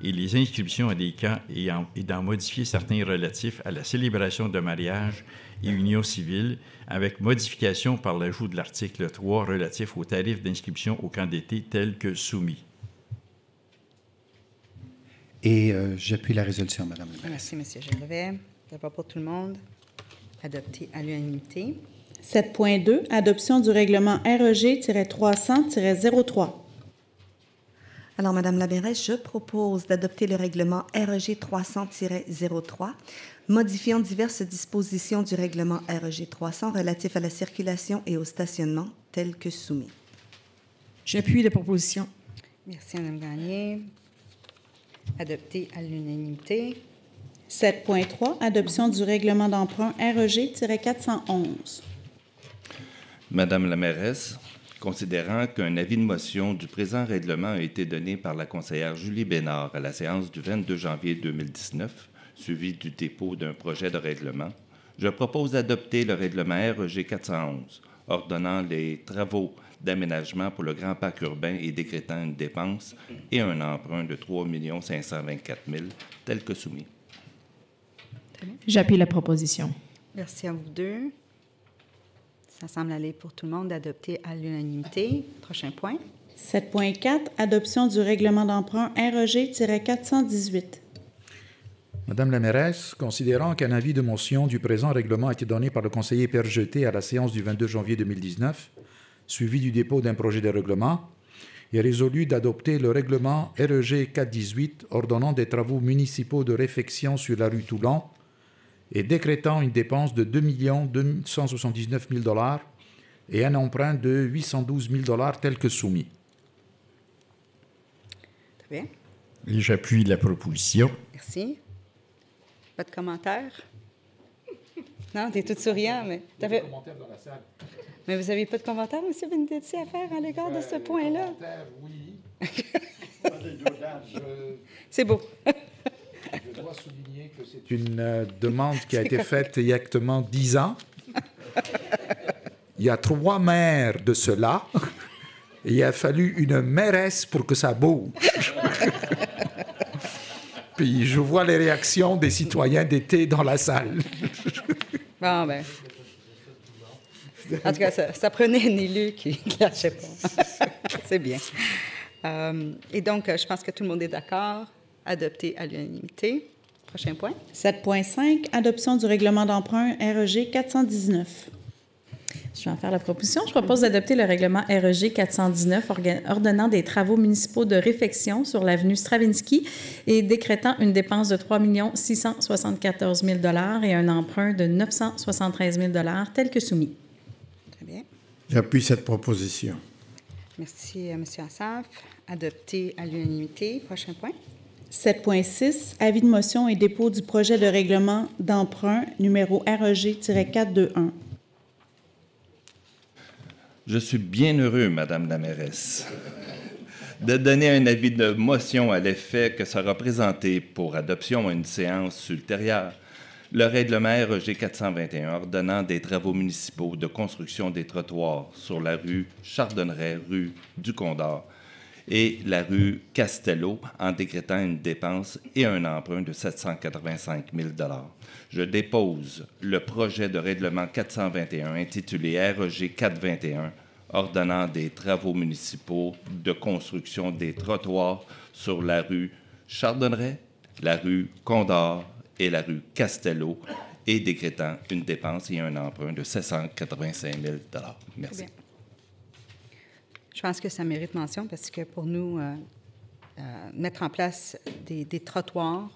et les inscriptions à des camps et d'en modifier certains relatifs à la célébration de mariage et union civile avec modification par l'ajout de l'article 3 relatif aux tarifs d'inscription au camp d'été tel que soumis. Et j'appuie la résolution, Madame la mairesse. Merci, M. Gervais. Ça va pour tout le monde. Adopté à l'unanimité. 7.2, adoption du règlement REG-300-03. Alors, Madame la mairesse, je propose d'adopter le règlement REG 300-03, modifiant diverses dispositions du règlement REG 300 relatif à la circulation et au stationnement, tel que soumis. J'appuie la proposition. Merci, Mme Gagné. Adopté à l'unanimité. 7.3, adoption du règlement d'emprunt REG-411. Madame la mairesse, considérant qu'un avis de motion du présent règlement a été donné par la conseillère Julie Bénard à la séance du 22 janvier 2019, suivi du dépôt d'un projet de règlement, je propose d'adopter le règlement REG 411, ordonnant les travaux d'aménagement pour le Grand Parc urbain et décrétant une dépense et un emprunt de 3 524 000, tel que soumis. J'appuie la proposition. Merci à vous deux. Ça semble aller pour tout le monde d'adopter à l'unanimité. Prochain point. 7.4, adoption du règlement d'emprunt REG-418. Madame la mairesse, considérant qu'un avis de motion du présent règlement a été donné par le conseiller Pierre Jeté à la séance du 22 janvier 2019, suivi du dépôt d'un projet de règlement, est résolu d'adopter le règlement REG 418 ordonnant des travaux municipaux de réfection sur la rue Toulon et décrétant une dépense de 2 279 000 $ et un emprunt de 812 000 $ tel que soumis. Très bien. Et j'appuie la proposition. Merci. Pas de commentaires? Non, tu es tout souriant, mais... Pas de commentaires dans la salle. Mais vous n'avez pas de commentaires, M. Benedetti, à faire à l'égard de ce point-là? Oui. C'est beau. Je dois souligner que c'est une demande qui a été faite il y a exactement 10 ans. Il y a 3 maires de cela. Et il a fallu une mairesse pour que ça bouge. Puis je vois les réactions des citoyens d'été dans la salle. Bon, ben. En tout cas, ça prenait un élu qui ne lâchait pas. C'est bien. Et donc, je pense que tout le monde est d'accord. Adopté à l'unanimité. Prochain point. 7.5, adoption du règlement d'emprunt REG 419. Je vais en faire la proposition. Je propose d'adopter le règlement REG 419 ordonnant des travaux municipaux de réfection sur l'avenue Stravinsky et décrétant une dépense de 3 674 000 $ et un emprunt de 973 000 $ tel que soumis. Très bien. J'appuie cette proposition. Merci, M. Assaf. Adopté à l'unanimité. Prochain point. 7.6, avis de motion et dépôt du projet de règlement d'emprunt numéro REG-421. Je suis bien heureux, Madame la mairesse, de donner un avis de motion à l'effet que sera présenté pour adoption à une séance ultérieure le règlement REG 421 ordonnant des travaux municipaux de construction des trottoirs sur la rue Chardonneret, rue du Condor et la rue Castello en décrétant une dépense et un emprunt de 785 000 $. Je dépose le projet de règlement 421 intitulé REG 421 ordonnant des travaux municipaux de construction des trottoirs sur la rue Chardonneret, la rue Condor et la rue Castello et décrétant une dépense et un emprunt de 785 000 $. Merci. Je pense que ça mérite mention parce que pour nous, mettre en place des trottoirs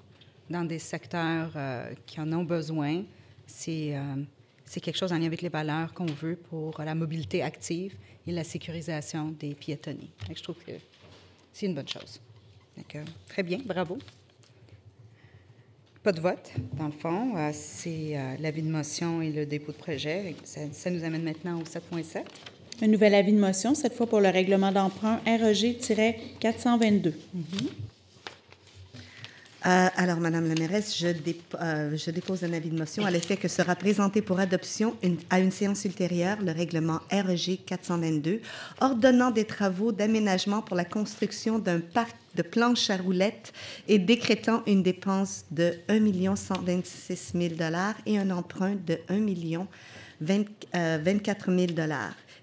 dans des secteurs qui en ont besoin, c'est quelque chose en lien avec les valeurs qu'on veut pour la mobilité active et la sécurisation des piétonniers. Donc, je trouve que c'est une bonne chose. Donc, très bien, bravo. Pas de vote, dans le fond. C'est l'avis de motion et le dépôt de projet. Ça nous amène maintenant au 7.7. Un nouvel avis de motion, cette fois pour le règlement d'emprunt REG-422. Alors, Madame la mairesse, je dépose un avis de motion à l'effet que sera présenté pour adoption à une séance ultérieure le règlement REG 422 ordonnant des travaux d'aménagement pour la construction d'un parc de planches à roulettes et décrétant une dépense de 1 126 000 $ et un emprunt de 1 024 000 $.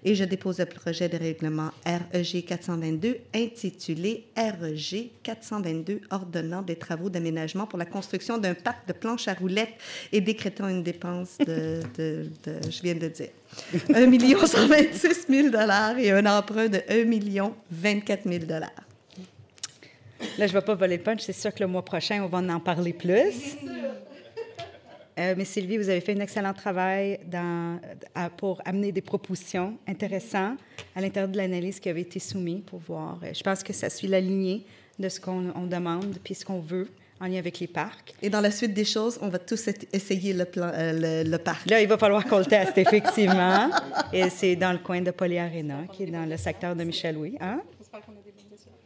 Et je dépose le projet de règlement REG 422 intitulé REG 422 ordonnant des travaux d'aménagement pour la construction d'un parc de planches à roulettes et décrétant une dépense je viens de dire, 1 126 000 $ et un emprunt de 1 024 000 $. Là, je ne vais pas voler le punch. C'est sûr que le mois prochain, on va en parler plus. Mais Sylvie, vous avez fait un excellent travail pour amener des propositions intéressantes à l'intérieur de l'analyse qui avait été soumise pour voir. Je pense que ça suit la lignée de ce qu'on demande puis ce qu'on veut en lien avec les parcs. Et dans la suite des choses, on va tous essayer le parc. Là, il va falloir qu'on le teste, effectivement. Et c'est dans le coin de Poly Arena, qui est dans le secteur de Michel-Louis. Hein? J'espère qu'on a des bonnes assurances.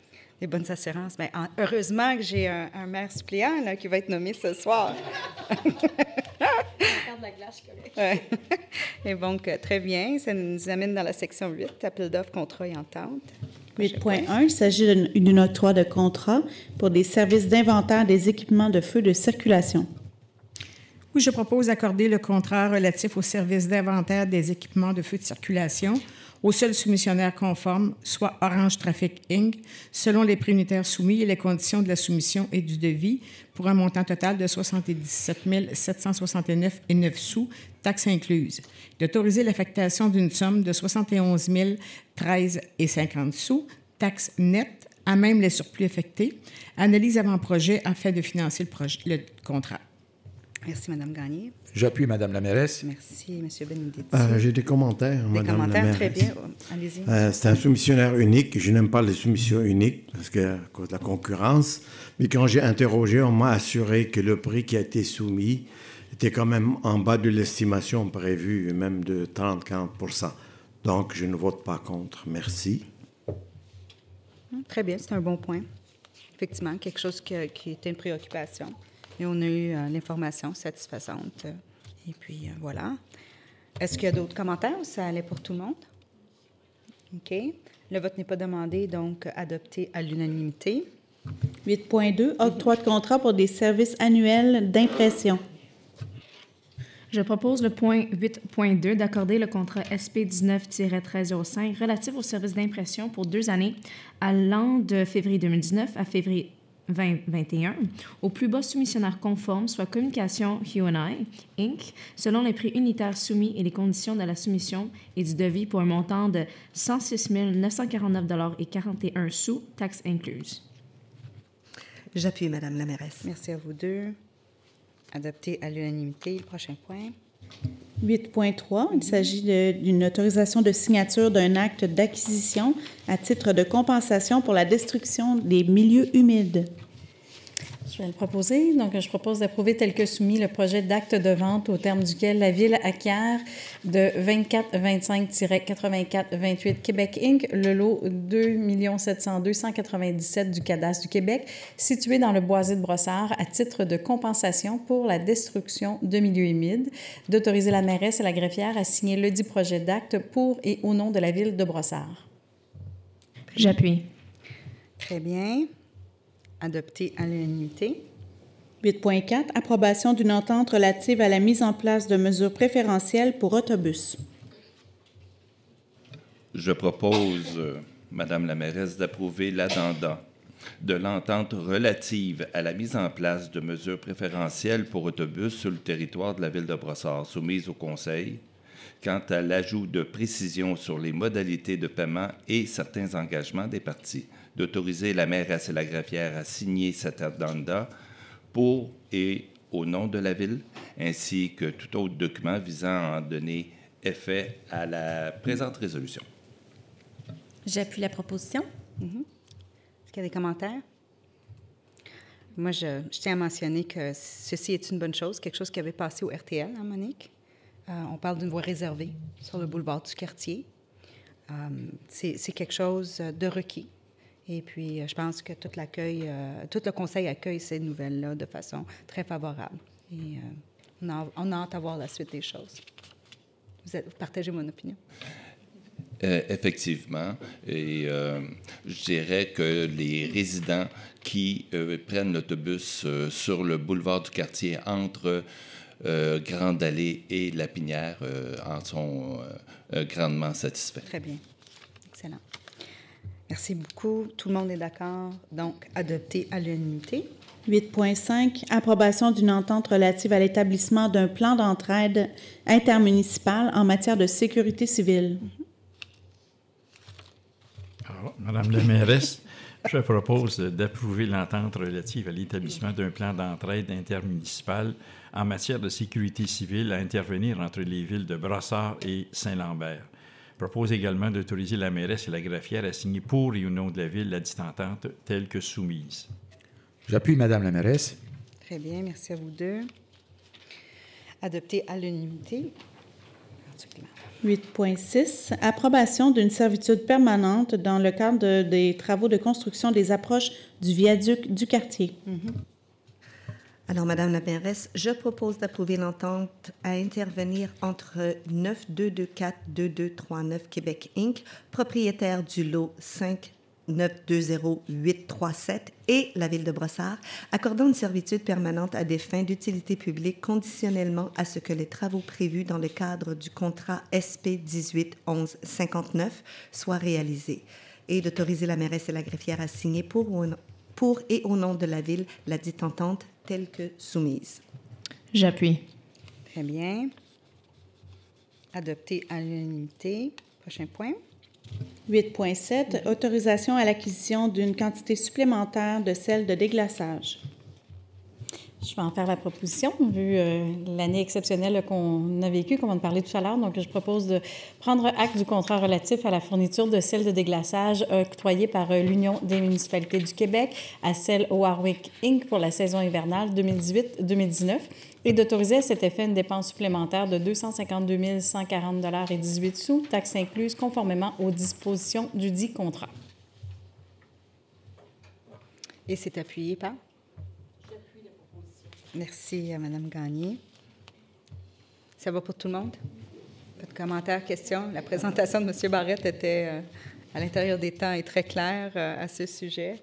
Des bonnes assurances. Bien, heureusement que j'ai un maire suppléant là, qui va être nommé ce soir. La glace, ouais. Et donc, très bien. Ça nous amène dans la section 8, appel d'offres, contrat et entente. 8.1, il s'agit d'une octroi de contrat pour des services d'inventaire des équipements de feu de circulation. Oui, je propose d'accorder le contrat relatif au service d'inventaire des équipements de feu de circulation au seul soumissionnaire conforme, soit Orange Traffic Inc., selon les prix unitaires soumis et les conditions de la soumission et du devis, pour un montant total de 77 769,09 sous, taxes incluses. D'autoriser l'affectation d'une somme de 71 013,50 sous, taxes nettes, à même les surplus affectés. Analyse avant-projet afin de financer le contrat. Merci, Mme Gagné. J'appuie Mme la mairesse. Merci, M. Benedetti. J'ai des commentaires, Mme la mairesse. Très bien. Allez-y. C'est un soumissionnaire unique. Je n'aime pas les soumissions uniques parce que, à cause de la concurrence. Mais quand j'ai interrogé, on m'a assuré que le prix qui a été soumis était quand même en bas de l'estimation prévue, même de 30-40 %. Donc, je ne vote pas contre. Merci. Très bien, c'est un bon point. Effectivement, quelque chose qui était une préoccupation. Et on a eu l'information satisfaisante. Et puis, voilà. Est-ce qu'il y a d'autres commentaires ou ça allait pour tout le monde? OK. Le vote n'est pas demandé, donc adopté à l'unanimité. 8.2, octroi de contrat pour des services annuels d'impression. Je propose le point 8.2 d'accorder le contrat SP 19-1305 relatif au service d'impression pour 2 années allant de février 2019 à février 2021 au plus bas soumissionnaire conforme, soit Communication Q&I, Inc., selon les prix unitaires soumis et les conditions de la soumission et du devis pour un montant de 106 949,41 $, taxes incluses. J'appuie, Madame la mairesse. Merci à vous deux. Adopté à l'unanimité. Le prochain point. 8.3, il s'agit d'une autorisation de signature d'un acte d'acquisition à titre de compensation pour la destruction des milieux humides. Je vais le proposer. Donc, je propose d'approuver tel que soumis le projet d'acte de vente au terme duquel la Ville acquiert de 2425-8428 Québec Inc. le lot 2 702 197 du cadastre du Québec, situé dans le boisé de Brossard, à titre de compensation pour la destruction de milieux humides, d'autoriser la mairesse et la greffière à signer ledit projet d'acte pour et au nom de la Ville de Brossard. J'appuie. Très bien. Adopté à l'unanimité. 8.4, approbation d'une entente relative à la mise en place de mesures préférentielles pour autobus. Je propose, Madame la mairesse, d'approuver l'addendum de l'entente relative à la mise en place de mesures préférentielles pour autobus sur le territoire de la Ville de Brossard, soumise au Conseil, quant à l'ajout de précisions sur les modalités de paiement et certains engagements des parties, d'autoriser la mairesse et la greffière à signer cet addenda pour et au nom de la Ville, ainsi que tout autre document visant à en donner effet à la présente résolution. J'appuie la proposition. Est-ce qu'il y a des commentaires? Moi, je tiens à mentionner que ceci est une bonne chose, quelque chose qui avait passé au RTL, hein, Monique? On parle d'une voie réservée sur le boulevard du Quartier. C'est quelque chose de requis. Et puis, je pense que tout le conseil accueille ces nouvelles-là de façon très favorable. Et on a hâte à voir la suite des choses. Vous partagez mon opinion? Effectivement. Et je dirais que les résidents qui prennent l'autobus sur le boulevard du Quartier entre Grande Allée et Lapinière en sont grandement satisfaits. Très bien. Excellent. Merci beaucoup. Tout le monde est d'accord. Donc, adopté à l'unanimité. 8.5, approbation d'une entente relative à l'établissement d'un plan d'entraide intermunicipal en matière de sécurité civile. Alors, Madame la mairesse, je propose d'approuver l'entente relative à l'établissement d'un plan d'entraide intermunicipal en matière de sécurité civile à intervenir entre les villes de Brossard et Saint-Lambert. Je propose également d'autoriser la mairesse et la greffière à signer pour et au nom de la Ville la dite entente telle que soumise. J'appuie Madame la mairesse. Très bien, merci à vous deux. Adopté à l'unanimité. 8.6, approbation d'une servitude permanente dans le cadre des travaux de construction des approches du viaduc du quartier. Alors, Madame la mairesse, je propose d'approuver l'entente à intervenir entre 9224-2239 Québec Inc., propriétaire du lot 5920837 et la Ville de Brossard, accordant une servitude permanente à des fins d'utilité publique conditionnellement à ce que les travaux prévus dans le cadre du contrat SP 181159 soient réalisés et d'autoriser la mairesse et la greffière à signer pour et au nom de la Ville la dite entente telle que soumise. J'appuie. Très bien. Adopté à l'unanimité. Prochain point. 8.7, autorisation à l'acquisition d'une quantité supplémentaire de sel de déglaçage. Je vais en faire la proposition, vu l'année exceptionnelle qu'on a vécue, qu'on va en parler tout à l'heure. Donc, je propose de prendre acte du contrat relatif à la fourniture de sel de déglaçage octroyé par l'Union des municipalités du Québec à Sel Warwick Inc. pour la saison hivernale 2018-2019 et d'autoriser à cet effet une dépense supplémentaire de 252 140,18 $, taxes incluses, conformément aux dispositions du dit contrat. Et c'est appuyé par? Merci à Mme Gagné. Ça va pour tout le monde? Pas de commentaires, questions? La présentation de M. Barrette était à l'intérieur des temps et très claire à ce sujet.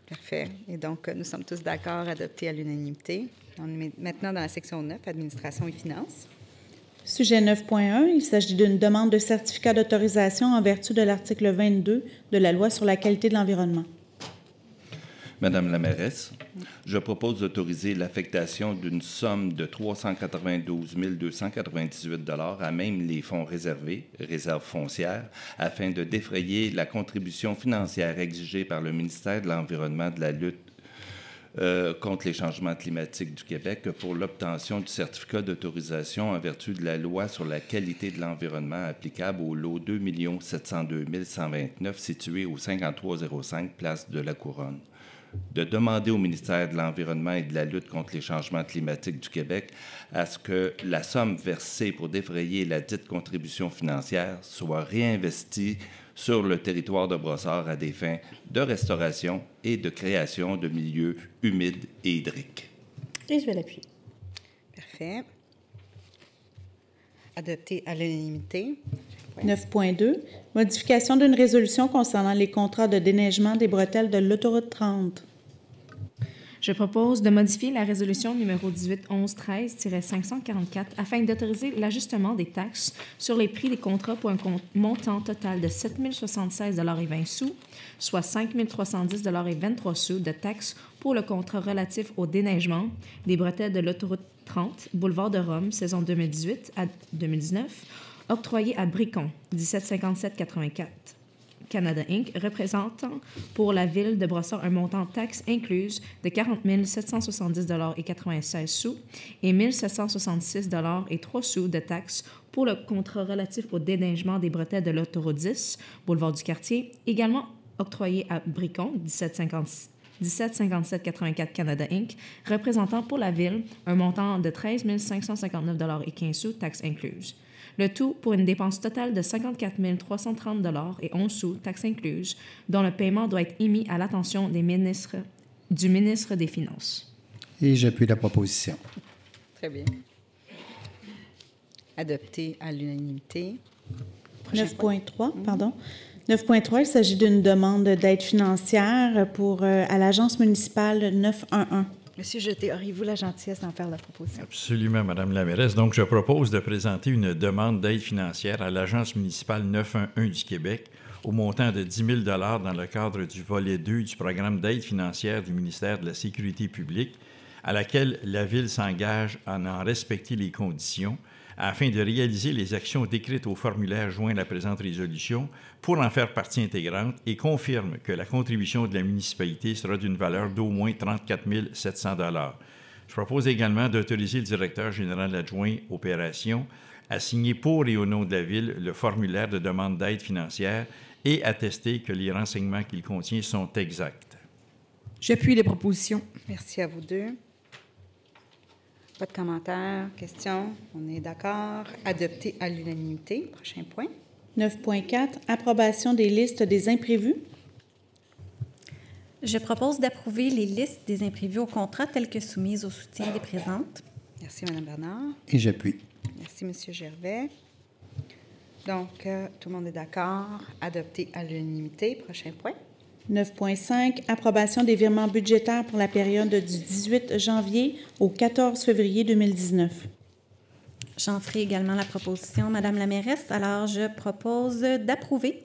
Parfait. Et donc, nous sommes tous d'accord, adopté à l'unanimité. On est maintenant dans la section 9, Administration et finances. Sujet 9.1, il s'agit d'une demande de certificat d'autorisation en vertu de l'article 22 de la Loi sur la qualité de l'environnement. Madame la mairesse, je propose d'autoriser l'affectation d'une somme de 392 298 $ à même les fonds réservés, réserve foncière, afin de défrayer la contribution financière exigée par le ministère de l'Environnement de la lutte contre les changements climatiques du Québec pour l'obtention du certificat d'autorisation en vertu de la Loi sur la qualité de l'environnement applicable au lot 2 702 129 situé au 5305 Place de la Couronne. De demander au ministère de l'Environnement et de la lutte contre les changements climatiques du Québec à ce que la somme versée pour défrayer la dite contribution financière soit réinvestie sur le territoire de Brossard à des fins de restauration et de création de milieux humides et hydriques. Et je vais l'appuyer. Parfait. Adopté à l'unanimité. 9.2, modification d'une résolution concernant les contrats de déneigement des bretelles de l'autoroute 30. Je propose de modifier la résolution numéro 1811-13-544 afin d'autoriser l'ajustement des taxes sur les prix des contrats pour un montant total de 7 076,20 $, soit 5 310,23 $ de taxes pour le contrat relatif au déneigement des bretelles de l'autoroute 30, boulevard de Rome, saison 2018 à 2019, octroyé à Bricon, 1757-84, Canada Inc., représentant pour la ville de Brossard un montant de taxes incluses de 40 770,96 $ et 1 766,03 $ de taxes pour le contrat relatif au déneigement des bretelles de l'autoroute 10, boulevard du Quartier, également octroyé à Bricon, 1757-84 Canada Inc., représentant pour la ville un montant de 13 559,15 $, taxes incluses. Le tout pour une dépense totale de 54 330,11 $, taxes incluses, dont le paiement doit être émis à l'attention du ministre des Finances. Et j'appuie la proposition. Très bien. Adopté à l'unanimité. 9.3, pardon. 9.3, il s'agit d'une demande d'aide financière à l'Agence municipale 911. Monsieur Jeté, auriez-vous la gentillesse d'en faire la proposition? Absolument, Madame la mairesse. Donc, je propose de présenter une demande d'aide financière à l'Agence municipale 911 du Québec au montant de 10 000 $ dans le cadre du volet 2 du programme d'aide financière du ministère de la Sécurité publique, à laquelle la Ville s'engage à en respecter les conditions afin de réaliser les actions décrites au formulaire joint à la présente résolution pour en faire partie intégrante et confirme que la contribution de la municipalité sera d'une valeur d'au moins 34 700 $. Je propose également d'autoriser le directeur général adjoint Opérations à signer pour et au nom de la Ville le formulaire de demande d'aide financière et attester que les renseignements qu'il contient sont exacts. J'appuie les propositions. Merci à vous deux. Pas de commentaires, questions? On est d'accord. Adopté à l'unanimité. Prochain point. 9.4, approbation des listes des imprévus. Je propose d'approuver les listes des imprévus au contrat telles que soumises au soutien des présentes. Merci, Mme Bernard. Et j'appuie. Merci, M. Gervais. Donc, tout le monde est d'accord. Adopté à l'unanimité. Prochain point. 9.5, approbation des virements budgétaires pour la période du 18 janvier au 14 février 2019. J'en ferai également la proposition, Madame la mairesse. Alors, je propose d'approuver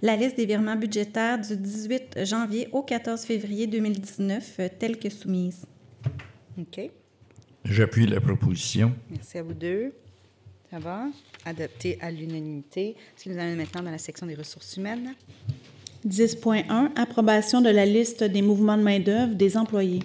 la liste des virements budgétaires du 18 janvier au 14 février 2019, telle que soumise. OK. J'appuie la proposition. Merci à vous deux. Ça va? Adopté à l'unanimité. Ce qui nous amène maintenant dans la section des ressources humaines. 10.1, approbation de la liste des mouvements de main-d'œuvre des employés.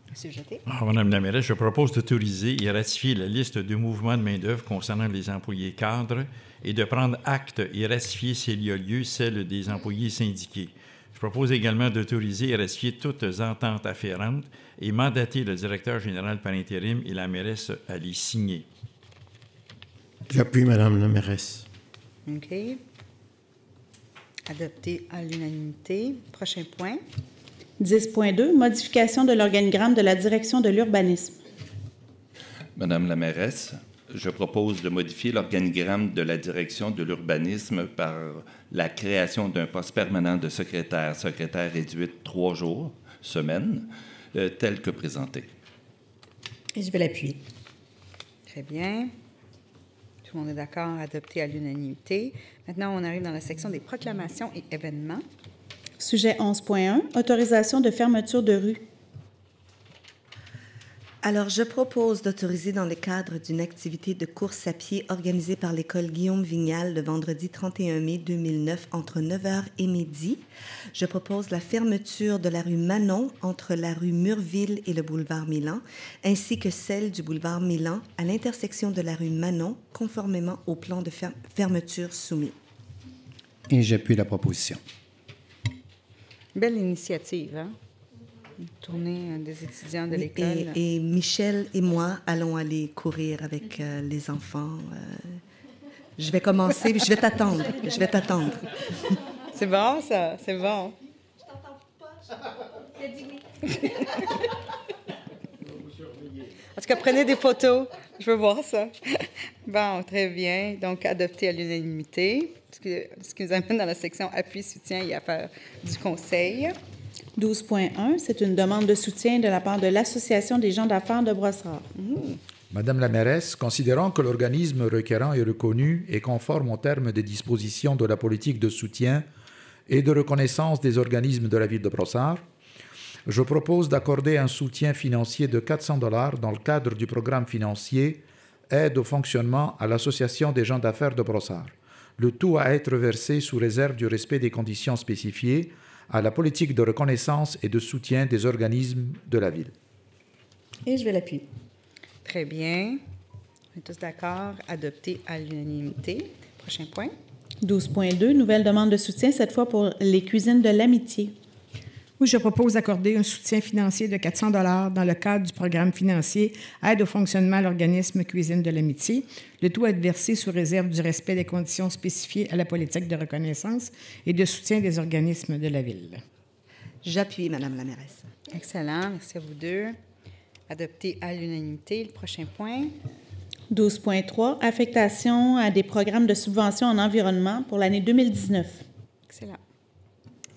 Monsieur Jeté. Madame la mairesse, je propose d'autoriser et ratifier la liste de mouvements de main-d'œuvre concernant les employés cadres et de prendre acte et ratifier, s'il y a lieu, celle des employés syndiqués. Je propose également d'autoriser et ratifier toutes ententes afférentes et mandater le directeur général par intérim et la mairesse à les signer. J'appuie, Madame la mairesse. OK. Adopté à l'unanimité. Prochain point. 10.2, modification de l'organigramme de la direction de l'urbanisme. Madame la mairesse, je propose de modifier l'organigramme de la direction de l'urbanisme par la création d'un poste permanent de secrétaire réduite 3 jours, semaine, tel que présenté. Et je vais l'appuyer. Très bien. Tout le monde est d'accord, adopté à l'unanimité. Maintenant, on arrive dans la section des proclamations et événements. Sujet 11.1, autorisation de fermeture de rue. Alors, je propose d'autoriser dans le cadre d'une activité de course à pied organisée par l'école Guillaume Vignal le vendredi 31 mai 2009 entre 9h et midi. Je propose la fermeture de la rue Manon entre la rue Murville et le boulevard Milan, ainsi que celle du boulevard Milan à l'intersection de la rue Manon, conformément au plan de fermeture soumis. Et j'appuie la proposition. Belle initiative, hein? Tournée des étudiants de l'école. Et Michel et moi allons aller courir avec les enfants. Je vais commencer, je vais t'attendre. Je vais t'attendre. C'est bon, ça? C'est bon. Je t'entends pas. Il a dit oui. En tout cas, prenez des photos. Je veux voir ça. Bon, très bien. Donc, adopté à l'unanimité. Ce qui nous amène dans la section appui, soutien et affaires du Conseil. 12.1, c'est une demande de soutien de la part de l'Association des gens d'affaires de Brossard. Madame la mairesse, considérant que l'organisme requérant est reconnu et conforme aux termes des dispositions de la politique de soutien et de reconnaissance des organismes de la ville de Brossard, je propose d'accorder un soutien financier de 400 $ dans le cadre du programme financier Aide au fonctionnement à l'Association des gens d'affaires de Brossard. Le tout à être versé sous réserve du respect des conditions spécifiées à la politique de reconnaissance et de soutien des organismes de la ville. Et je vais l'appuyer. Très bien. On est tous d'accord. Adopté à l'unanimité. Prochain point. 12.2, nouvelle demande de soutien, cette fois pour les cuisines de l'amitié. Oui, je propose d'accorder un soutien financier de 400 $ dans le cadre du programme financier Aide au fonctionnement à l'organisme Cuisine de l'Amitié. Le tout à être versé sous réserve du respect des conditions spécifiées à la politique de reconnaissance et de soutien des organismes de la ville. J'appuie, Madame la mairesse. Excellent. Merci à vous deux. Adopté à l'unanimité. Le prochain point. 12.3, affectation à des programmes de subvention en environnement pour l'année 2019. Excellent.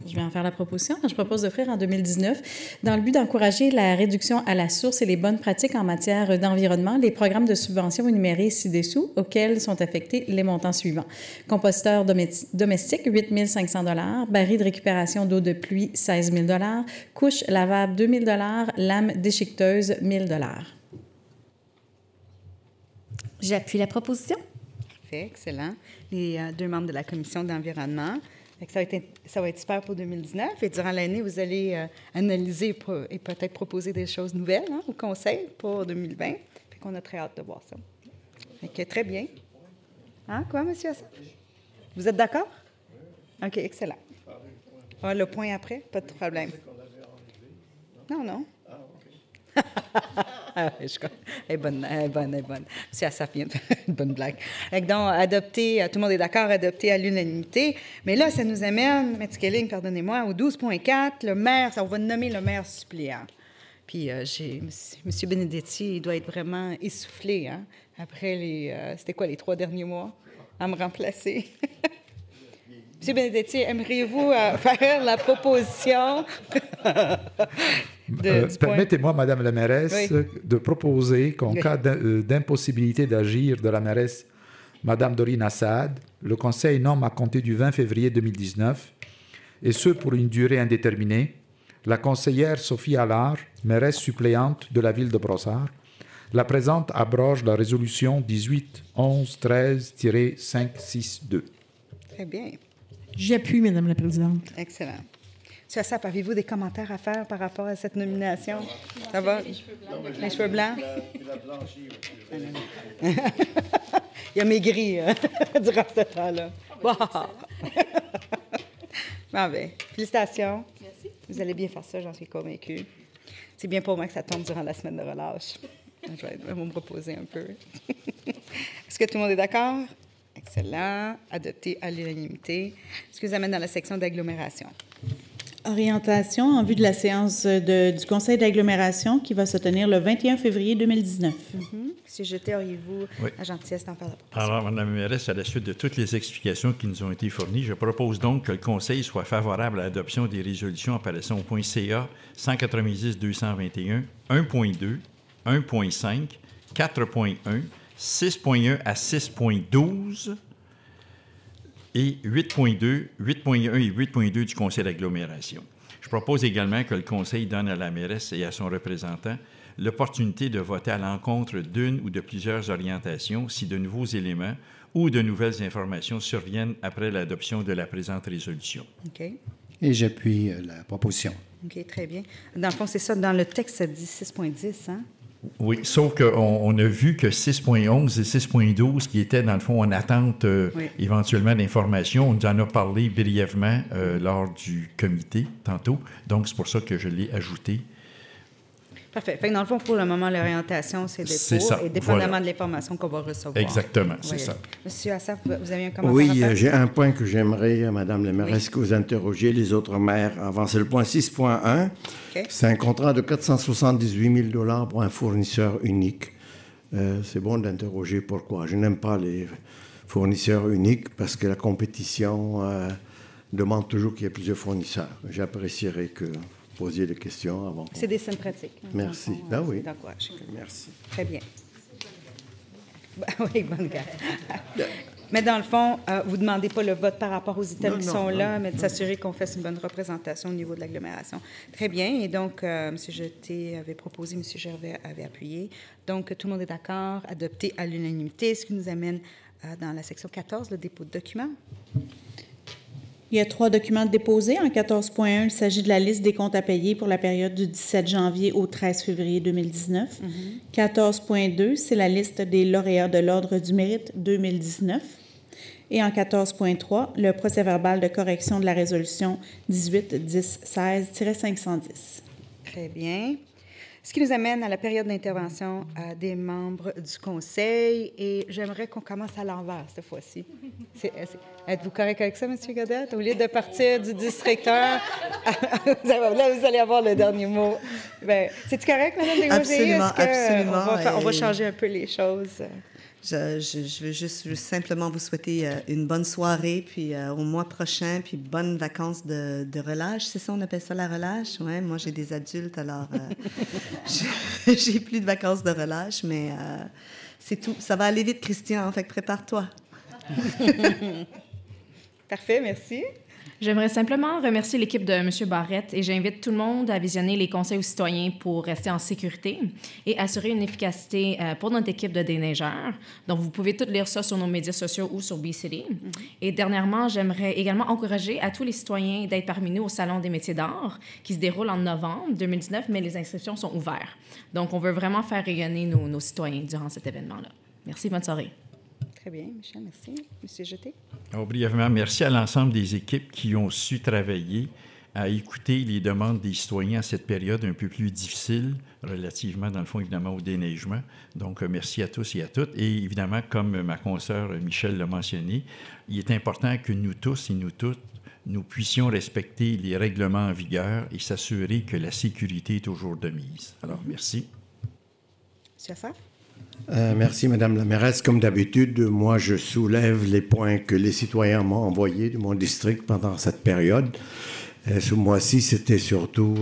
Je vais en faire la proposition. Je propose d'offrir en 2019, dans le but d'encourager la réduction à la source et les bonnes pratiques en matière d'environnement, les programmes de subvention énumérés ci-dessous, auxquels sont affectés les montants suivants. Composteur domestique, 8 500 $, baril de récupération d'eau de pluie, 16 000 $, couche lavable, 2 000 $, lame déchiqueteuse, 1 000 $. J'appuie la proposition. Parfait, excellent. Les deux membres de la commission d'environnement. Ça va être super pour 2019. Et durant l'année, vous allez analyser et peut-être proposer des choses nouvelles au Conseil pour 2020. Fait qu'on a très hâte de voir ça. Fait que, très bien. Hein, quoi, M. Assaf? Vous êtes d'accord? OK, excellent. Ah, le point après, pas de problème. Non. Elle est bonne. M. Assaf vient de faire une bonne blague. Donc, adopté, tout le monde est d'accord, adopté à l'unanimité. Mais là, ça nous amène, M. Kelling, pardonnez-moi, au 12.4, le maire, on va nommer le maire suppléant. Puis, M. Benedetti, il doit être vraiment essoufflé, hein, après c'était quoi, les 3 derniers mois, à me remplacer. M. Benedetti, aimeriez-vous faire la proposition Permettez-moi, Madame la mairesse, de proposer qu'en cas d'impossibilité d'agir de la mairesse Madame Dorine Assad, le Conseil nomme à compter du 20 février 2019, et ce pour une durée indéterminée, la conseillère Sophie Allard, mairesse suppléante de la ville de Brossard. La présente abroge la résolution 18-11-13-562. Très bien. J'appuie, Madame la présidente. Excellent. M. Assaf, avez-vous des commentaires à faire par rapport à cette nomination? Ça va? Les cheveux blancs? Il a blanchi. Il a maigri durant ce temps-là. Bon. Bon, bien, félicitations. Merci. Vous allez bien faire ça, j'en suis convaincue. C'est bien pour moi que ça tombe durant la semaine de relâche. Je vais me reposer un peu. Est-ce que tout le monde est d'accord? Excellent. Adopté à l'unanimité. Ce qui vous amène dans la section d'agglomération. Orientation en vue de la séance du Conseil d'agglomération qui va se tenir le 21 février 2019. M. Jeté, auriez-vous la gentillesse d'en faire la proposition? Alors, Mme la mairesse, à la suite de toutes les explications qui nous ont été fournies, je propose donc que le Conseil soit favorable à l'adoption des résolutions apparaissant au point CA 190-221, 1.2, 1.5, 4.1, 6.1 à 6.12 et 8.2, 8.1 et 8.2 du Conseil d'agglomération. Je propose également que le Conseil donne à la mairesse et à son représentant l'opportunité de voter à l'encontre d'une ou de plusieurs orientations si de nouveaux éléments ou de nouvelles informations surviennent après l'adoption de la présente résolution. OK. Et j'appuie la proposition. OK, très bien. Dans le fond, c'est ça. Dans le texte, ça dit 6.10, hein? Oui, sauf qu'on a vu que 6.11 et 6.12, qui étaient dans le fond en attente éventuellement d'informations, on nous en a parlé brièvement lors du comité tantôt. Donc, c'est pour ça que je l'ai ajouté. Parfait. Fait que dans le fond, pour le moment, l'orientation, c'est des pour, et dépendamment de l'information qu'on va recevoir. Exactement, c'est ça. Monsieur Assaf, vous avez un commentaire? Oui, j'ai un point que j'aimerais, Madame la mairesse, que vous interrogiez les autres maires avant. C'est le point 6.1. Okay. C'est un contrat de 478 000 $ pour un fournisseur unique. C'est bon d'interroger pourquoi. Je n'aime pas les fournisseurs uniques parce que la compétition demande toujours qu'il y ait plusieurs fournisseurs. J'apprécierais que posiez des questions avant. C'est des scènes pratiques. Merci. Ben oui. Merci. Très bien. Oui, bonne garde. Mais dans le fond, vous ne demandez pas le vote par rapport aux items qui sont là, mais de s'assurer qu'on fasse une bonne représentation au niveau de l'agglomération. Très bien. Et donc, M. Jeté avait proposé, M. Gervais avait appuyé. Donc, tout le monde est d'accord, adopté à l'unanimité, ce qui nous amène dans la section 14, le dépôt de documents. Il y a 3 documents déposés. En 14.1, il s'agit de la liste des comptes à payer pour la période du 17 janvier au 13 février 2019. 14.2, c'est la liste des lauréats de l'Ordre du mérite 2019. Et en 14.3, le procès-verbal de correction de la résolution 18-10-16-510. Très bien. Ce qui nous amène à la période d'intervention des membres du Conseil. Et j'aimerais qu'on commence à l'envers cette fois-ci. Êtes-vous correct avec ça, M. Godette? Au lieu de partir du districteur, là, vous allez avoir le dernier mot. C'est-tu correct, Mme Desrosiers? Absolument. On va changer un peu les choses. Je veux juste simplement vous souhaiter une bonne soirée, puis au mois prochain, puis bonnes vacances de relâche. C'est ça, on appelle ça la relâche? Oui, moi, j'ai des adultes, alors j'ai plus de vacances de relâche, mais c'est tout. Ça va aller vite, Christian, fait que prépare-toi. Parfait, merci. J'aimerais simplement remercier l'équipe de M. Barrette et j'invite tout le monde à visionner les conseils aux citoyens pour rester en sécurité et assurer une efficacité pour notre équipe de déneigeurs. Donc, vous pouvez tout lire ça sur nos médias sociaux ou sur BeCity. Et dernièrement, j'aimerais également encourager à tous les citoyens d'être parmi nous au Salon des métiers d'art qui se déroule en novembre 2019, mais les inscriptions sont ouvertes. Donc, on veut vraiment faire rayonner nos citoyens durant cet événement-là. Merci, bonne soirée. Très bien, Michel, merci. Monsieur Jeté? Brièvement, merci à l'ensemble des équipes qui ont su travailler à écouter les demandes des citoyens à cette période un peu plus difficile, relativement, dans le fond, évidemment, au déneigement. Donc, merci à tous et à toutes. Et évidemment, comme ma consoeur Michel l'a mentionné, il est important que nous tous et nous toutes, nous puissions respecter les règlements en vigueur et s'assurer que la sécurité est toujours de mise. Alors, merci. Monsieur Assaf? Merci, Madame la mairesse. Comme d'habitude, moi, je soulève les points que les citoyens m'ont envoyés de mon district pendant cette période. Ce mois-ci, c'était surtout,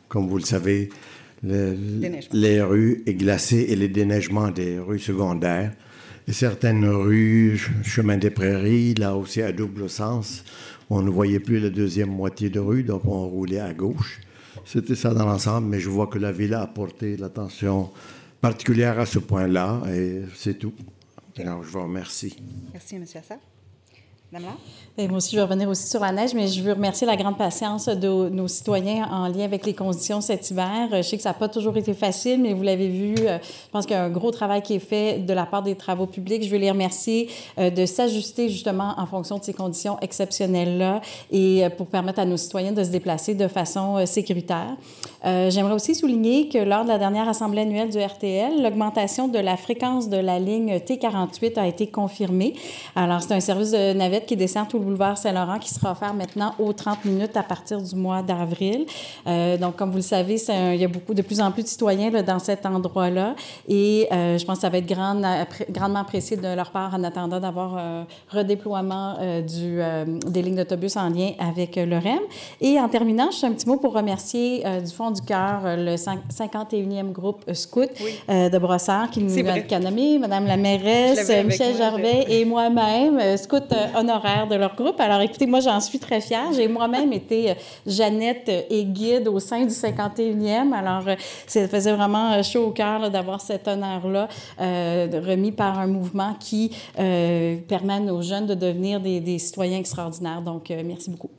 comme vous le savez, les rues glacées et les déneigements des rues secondaires. Et certaines rues, chemin des Prairies, là aussi à double sens, on ne voyait plus la deuxième moitié de rue, donc on roulait à gauche. C'était ça dans l'ensemble, mais je vois que la ville a apporté l'attention particulière à ce point-là, et c'est tout. Alors, je vous remercie. Merci, M. Assaf. Madame Laure? Et moi aussi, je vais revenir aussi sur la neige, mais je veux remercier la grande patience de nos citoyens en lien avec les conditions cet hiver. Je sais que ça n'a pas toujours été facile, mais vous l'avez vu, je pense qu'il y a un gros travail qui est fait de la part des travaux publics. Je veux les remercier de s'ajuster justement en fonction de ces conditions exceptionnelles-là et pour permettre à nos citoyens de se déplacer de façon sécuritaire. J'aimerais aussi souligner que lors de la dernière assemblée annuelle du RTL, l'augmentation de la fréquence de la ligne T48 a été confirmée. Alors, c'est un service de navette navette qui dessert tout le boulevard Saint-Laurent, qui sera offert maintenant aux 30 minutes à partir du mois d'avril. Donc, comme vous le savez, il y a de plus en plus de citoyens là, dans cet endroit-là. Et je pense que ça va être grandement apprécié de leur part en attendant d'avoir un redéploiement des lignes d'autobus en lien avec le REM. Et en terminant, juste un petit mot pour remercier du fond du cœur le 51e groupe Scout de Brossard qui nous a nommé, Mme la mairesse, Michel Gervais et moi-même, Scout honoraire de leur groupe. Alors, écoutez, moi, j'en suis très fière. J'ai moi-même été Jeannette et guide au sein du 51e. Alors, ça faisait vraiment chaud au cœur là, d'avoir cet honneur-là remis par un mouvement qui permet à nos jeunes de devenir des citoyens extraordinaires. Donc, merci beaucoup.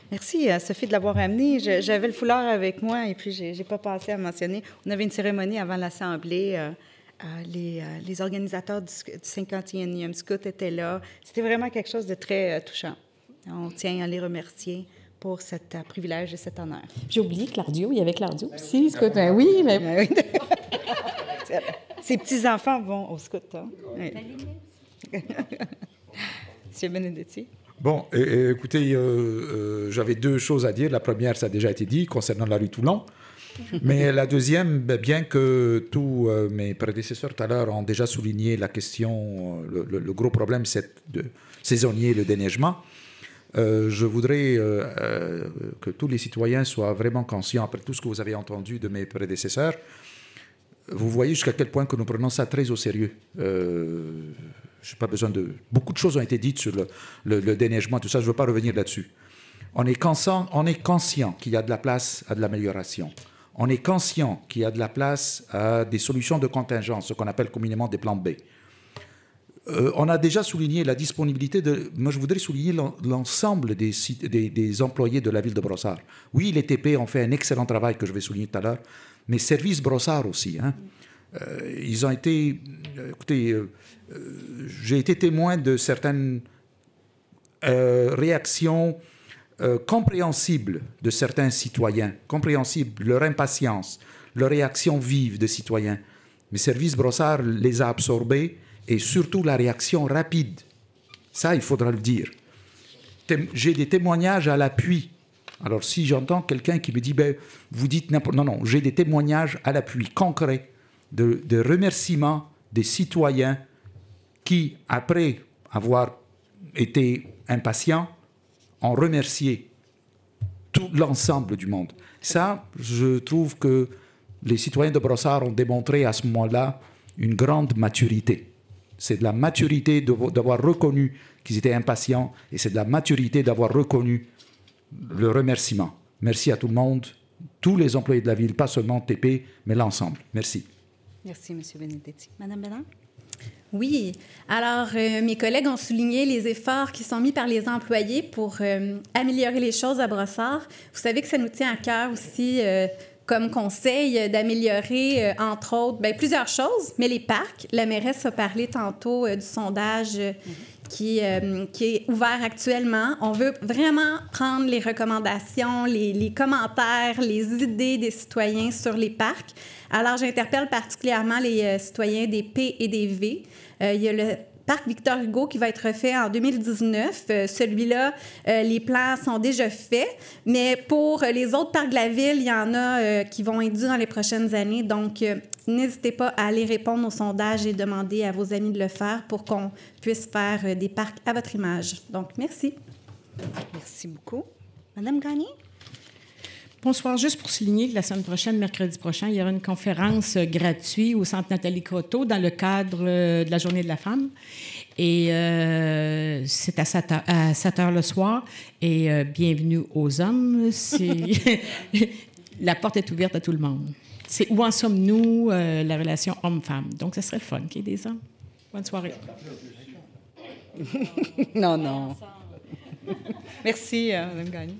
Merci, Sophie, de l'avoir amené. J'avais le foulard avec moi et puis je n'ai pas passé à mentionner. On avait une cérémonie avant l'Assemblée. Les organisateurs du 51e Scout étaient là. C'était vraiment quelque chose de très touchant. On tient à les remercier pour ce privilège et cet honneur. J'ai oublié Claudio. Il y avait Claudio aussi, Scout. Ben oui, mais... Ben oui. Ses petits-enfants vont au Scout. Hein? Oui. Monsieur Benedetti. Bon, écoutez, j'avais deux choses à dire. La première, ça a déjà été dit, concernant la rue Toulon. Mais la deuxième, bien que tous mes prédécesseurs tout à l'heure ont déjà souligné la question, le gros problème saisonnier, le déneigement, je voudrais que tous les citoyens soient vraiment conscients, après tout ce que vous avez entendu de mes prédécesseurs. Vous voyez jusqu'à quel point que nous prenons ça très au sérieux. Je n'ai pas besoin de... Beaucoup de choses ont été dites sur le déneigement, tout ça, je ne veux pas revenir là-dessus. On est conscient qu'il y a de la place à de l'amélioration. On est conscient qu'il y a de la place à des solutions de contingence, ce qu'on appelle communément des plans B. On a déjà souligné la disponibilité de... Moi, je voudrais souligner l'ensemble des employés de la ville de Brossard. Oui, les TP ont fait un excellent travail que je vais souligner tout à l'heure, mais Service Brossard aussi. Hein. Ils ont été... écoutez, j'ai été témoin de certaines réactions compréhensibles de certains citoyens, compréhensibles, leur impatience, leur réaction vive de citoyens. Mais Service Brossard les a absorbés et surtout la réaction rapide. Ça, il faudra le dire. J'ai des témoignages à l'appui. Alors, si j'entends quelqu'un qui me dit, ben, vous dites n'importe... Non, j'ai des témoignages à l'appui, concrets, de remerciements des citoyens qui, après avoir été impatients, ont remercié tout l'ensemble du monde. Ça, je trouve que les citoyens de Brossard ont démontré à ce moment-là une grande maturité. C'est de la maturité d'avoir reconnu qu'ils étaient impatients et c'est de la maturité d'avoir reconnu le remerciement. Merci à tout le monde, tous les employés de la ville, pas seulement TP, mais l'ensemble. Merci. Merci, M. Benedetti. Madame Bélan? Oui. Alors, mes collègues ont souligné les efforts qui sont mis par les employés pour améliorer les choses à Brossard. Vous savez que ça nous tient à cœur aussi, comme conseil, d'améliorer, entre autres, plusieurs choses, mais les parcs. La mairesse a parlé tantôt du sondage qui est ouvert actuellement. On veut vraiment prendre les recommandations, les commentaires, les idées des citoyens sur les parcs. Alors, j'interpelle particulièrement les citoyens des P et des V. Il y a le parc Victor Hugo qui va être refait en 2019. Celui-là, les plans sont déjà faits, mais pour les autres parcs de la ville, il y en a qui vont être dus dans les prochaines années. Donc, n'hésitez pas à aller répondre au sondage et demander à vos amis de le faire pour qu'on puisse faire des parcs à votre image. Donc, merci. Merci beaucoup. Madame Gagné? Bonsoir. Juste pour souligner que la semaine prochaine, mercredi prochain, il y aura une conférence gratuite au Centre Nathalie Croteau dans le cadre de la Journée de la femme. Et c'est à 7 heures le soir. Et bienvenue aux hommes. La porte est ouverte à tout le monde. C'est où en sommes-nous, la relation homme-femme. Donc, ce serait le fun qu'il y ait des hommes. Bonne soirée. Non. Merci, Mme Gagné.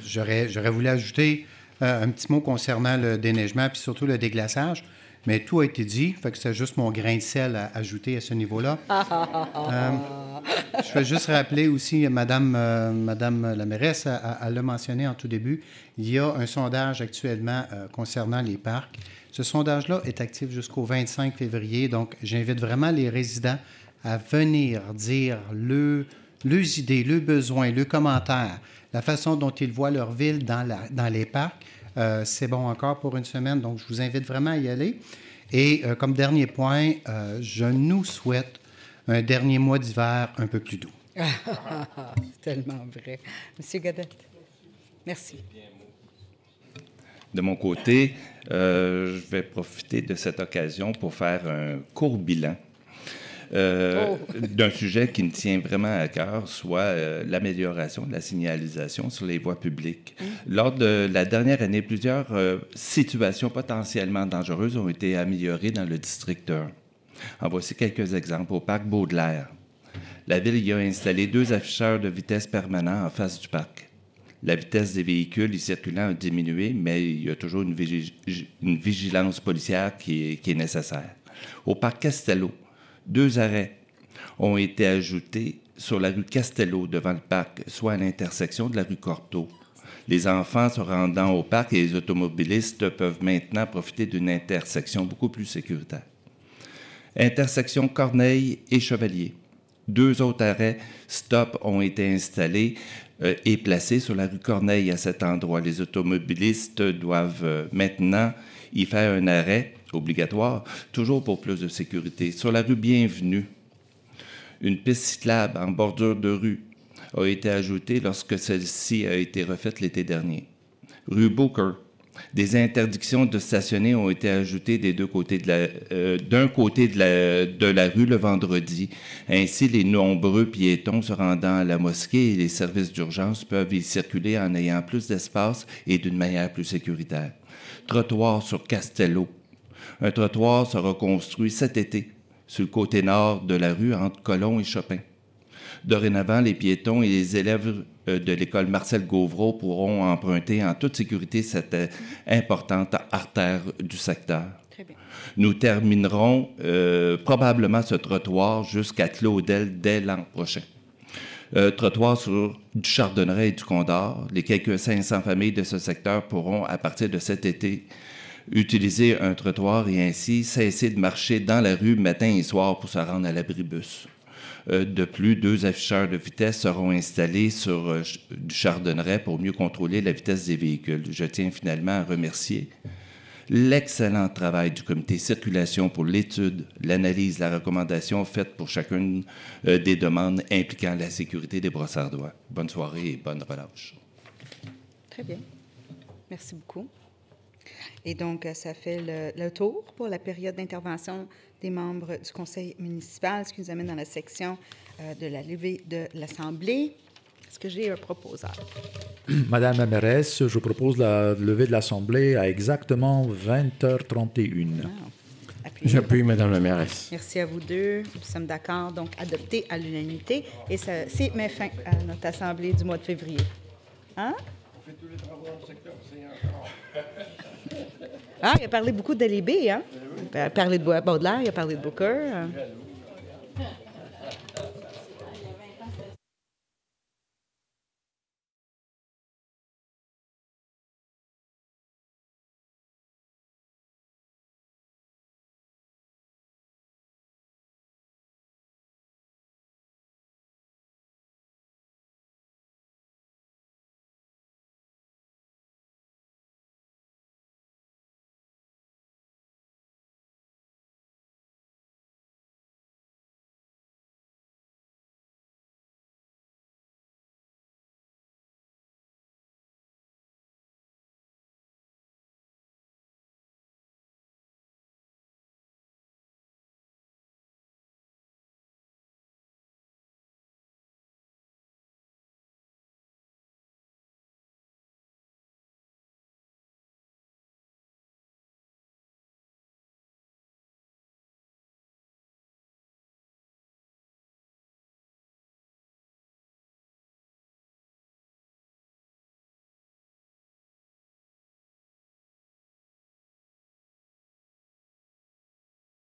J'aurais voulu ajouter un petit mot concernant le déneigement puis surtout le déglaçage, mais tout a été dit, fait que c'est juste mon grain de sel à ajouter à ce niveau-là. Je vais juste rappeler aussi, Madame la mairesse, elle l'a mentionné en tout début, il y a un sondage actuellement concernant les parcs. Ce sondage-là est actif jusqu'au 25 février, donc j'invite vraiment les résidents à venir dire leurs idées, leurs besoins, leurs commentaires, la façon dont ils voient leur ville dans les parcs, c'est bon encore pour une semaine. Donc, je vous invite vraiment à y aller. Et comme dernier point, je nous souhaite un dernier mois d'hiver un peu plus doux. C'est tellement vrai. Monsieur Godette, merci. De mon côté, je vais profiter de cette occasion pour faire un court bilan d'un sujet qui me tient vraiment à cœur, soit l'amélioration de la signalisation sur les voies publiques. Lors de la dernière année, plusieurs situations potentiellement dangereuses ont été améliorées dans le district 1. En voici quelques exemples. Au parc Baudelaire, la Ville y a installé 2 afficheurs de vitesse permanents en face du parc. La vitesse des véhicules y circulant a diminué, mais il y a toujours une vigilance policière qui est nécessaire. Au parc Castello, 2 arrêts ont été ajoutés sur la rue Castello devant le parc, soit à l'intersection de la rue Cortot. Les enfants se rendant au parc et les automobilistes peuvent maintenant profiter d'une intersection beaucoup plus sécuritaire. Intersection Corneille et Chevalier. 2 autres arrêts stop ont été installés et placés sur la rue Corneille à cet endroit. Les automobilistes doivent maintenant y faire un arrêt obligatoire, toujours pour plus de sécurité. Sur la rue Bienvenue, une piste cyclable en bordure de rue a été ajoutée lorsque celle-ci a été refaite l'été dernier. Rue Booker, des interdictions de stationner ont été ajoutées d'un côté de la rue le vendredi. Ainsi, les nombreux piétons se rendant à la mosquée et les services d'urgence peuvent y circuler en ayant plus d'espace et d'une manière plus sécuritaire. Trottoir sur Castello. Un trottoir sera construit cet été sur le côté nord de la rue entre Colomb et Chopin. Dorénavant, les piétons et les élèves de l'école Marcel Gauvreau pourront emprunter en toute sécurité cette importante artère du secteur. Très bien. Nous terminerons probablement ce trottoir jusqu'à Claudel dès l'an prochain. Trottoir sur du Chardonneret et du Condor. Les quelques 500 familles de ce secteur pourront, à partir de cet été, utiliser un trottoir et ainsi cesser de marcher dans la rue matin et soir pour se rendre à l'abribus. De plus, 2 afficheurs de vitesse seront installés sur du Chardonneret pour mieux contrôler la vitesse des véhicules. Je tiens finalement à remercier l'excellent travail du comité circulation pour l'étude, l'analyse, la recommandation faite pour chacune des demandes impliquant la sécurité des brossardois. Bonne soirée et bonne relâche. Très bien. Merci beaucoup. Et donc, ça fait le tour pour la période d'intervention des membres du conseil municipal, ce qui nous amène dans la section de la levée de l'Assemblée. Est-ce que j'ai un proposeur? Madame la mairesse, je propose la levée de l'Assemblée à exactement 20h31. Wow. J'appuie, Madame la mairesse. Merci à vous deux. Nous sommes d'accord, donc adopté à l'unanimité. Et c'est met fin à notre Assemblée du mois de février. Hein? On fait tous les travaux dans le secteur, c'est encore. Ah, il a parlé beaucoup de l'EB, hein? Il a parlé de Baudelaire, il a parlé de Booker.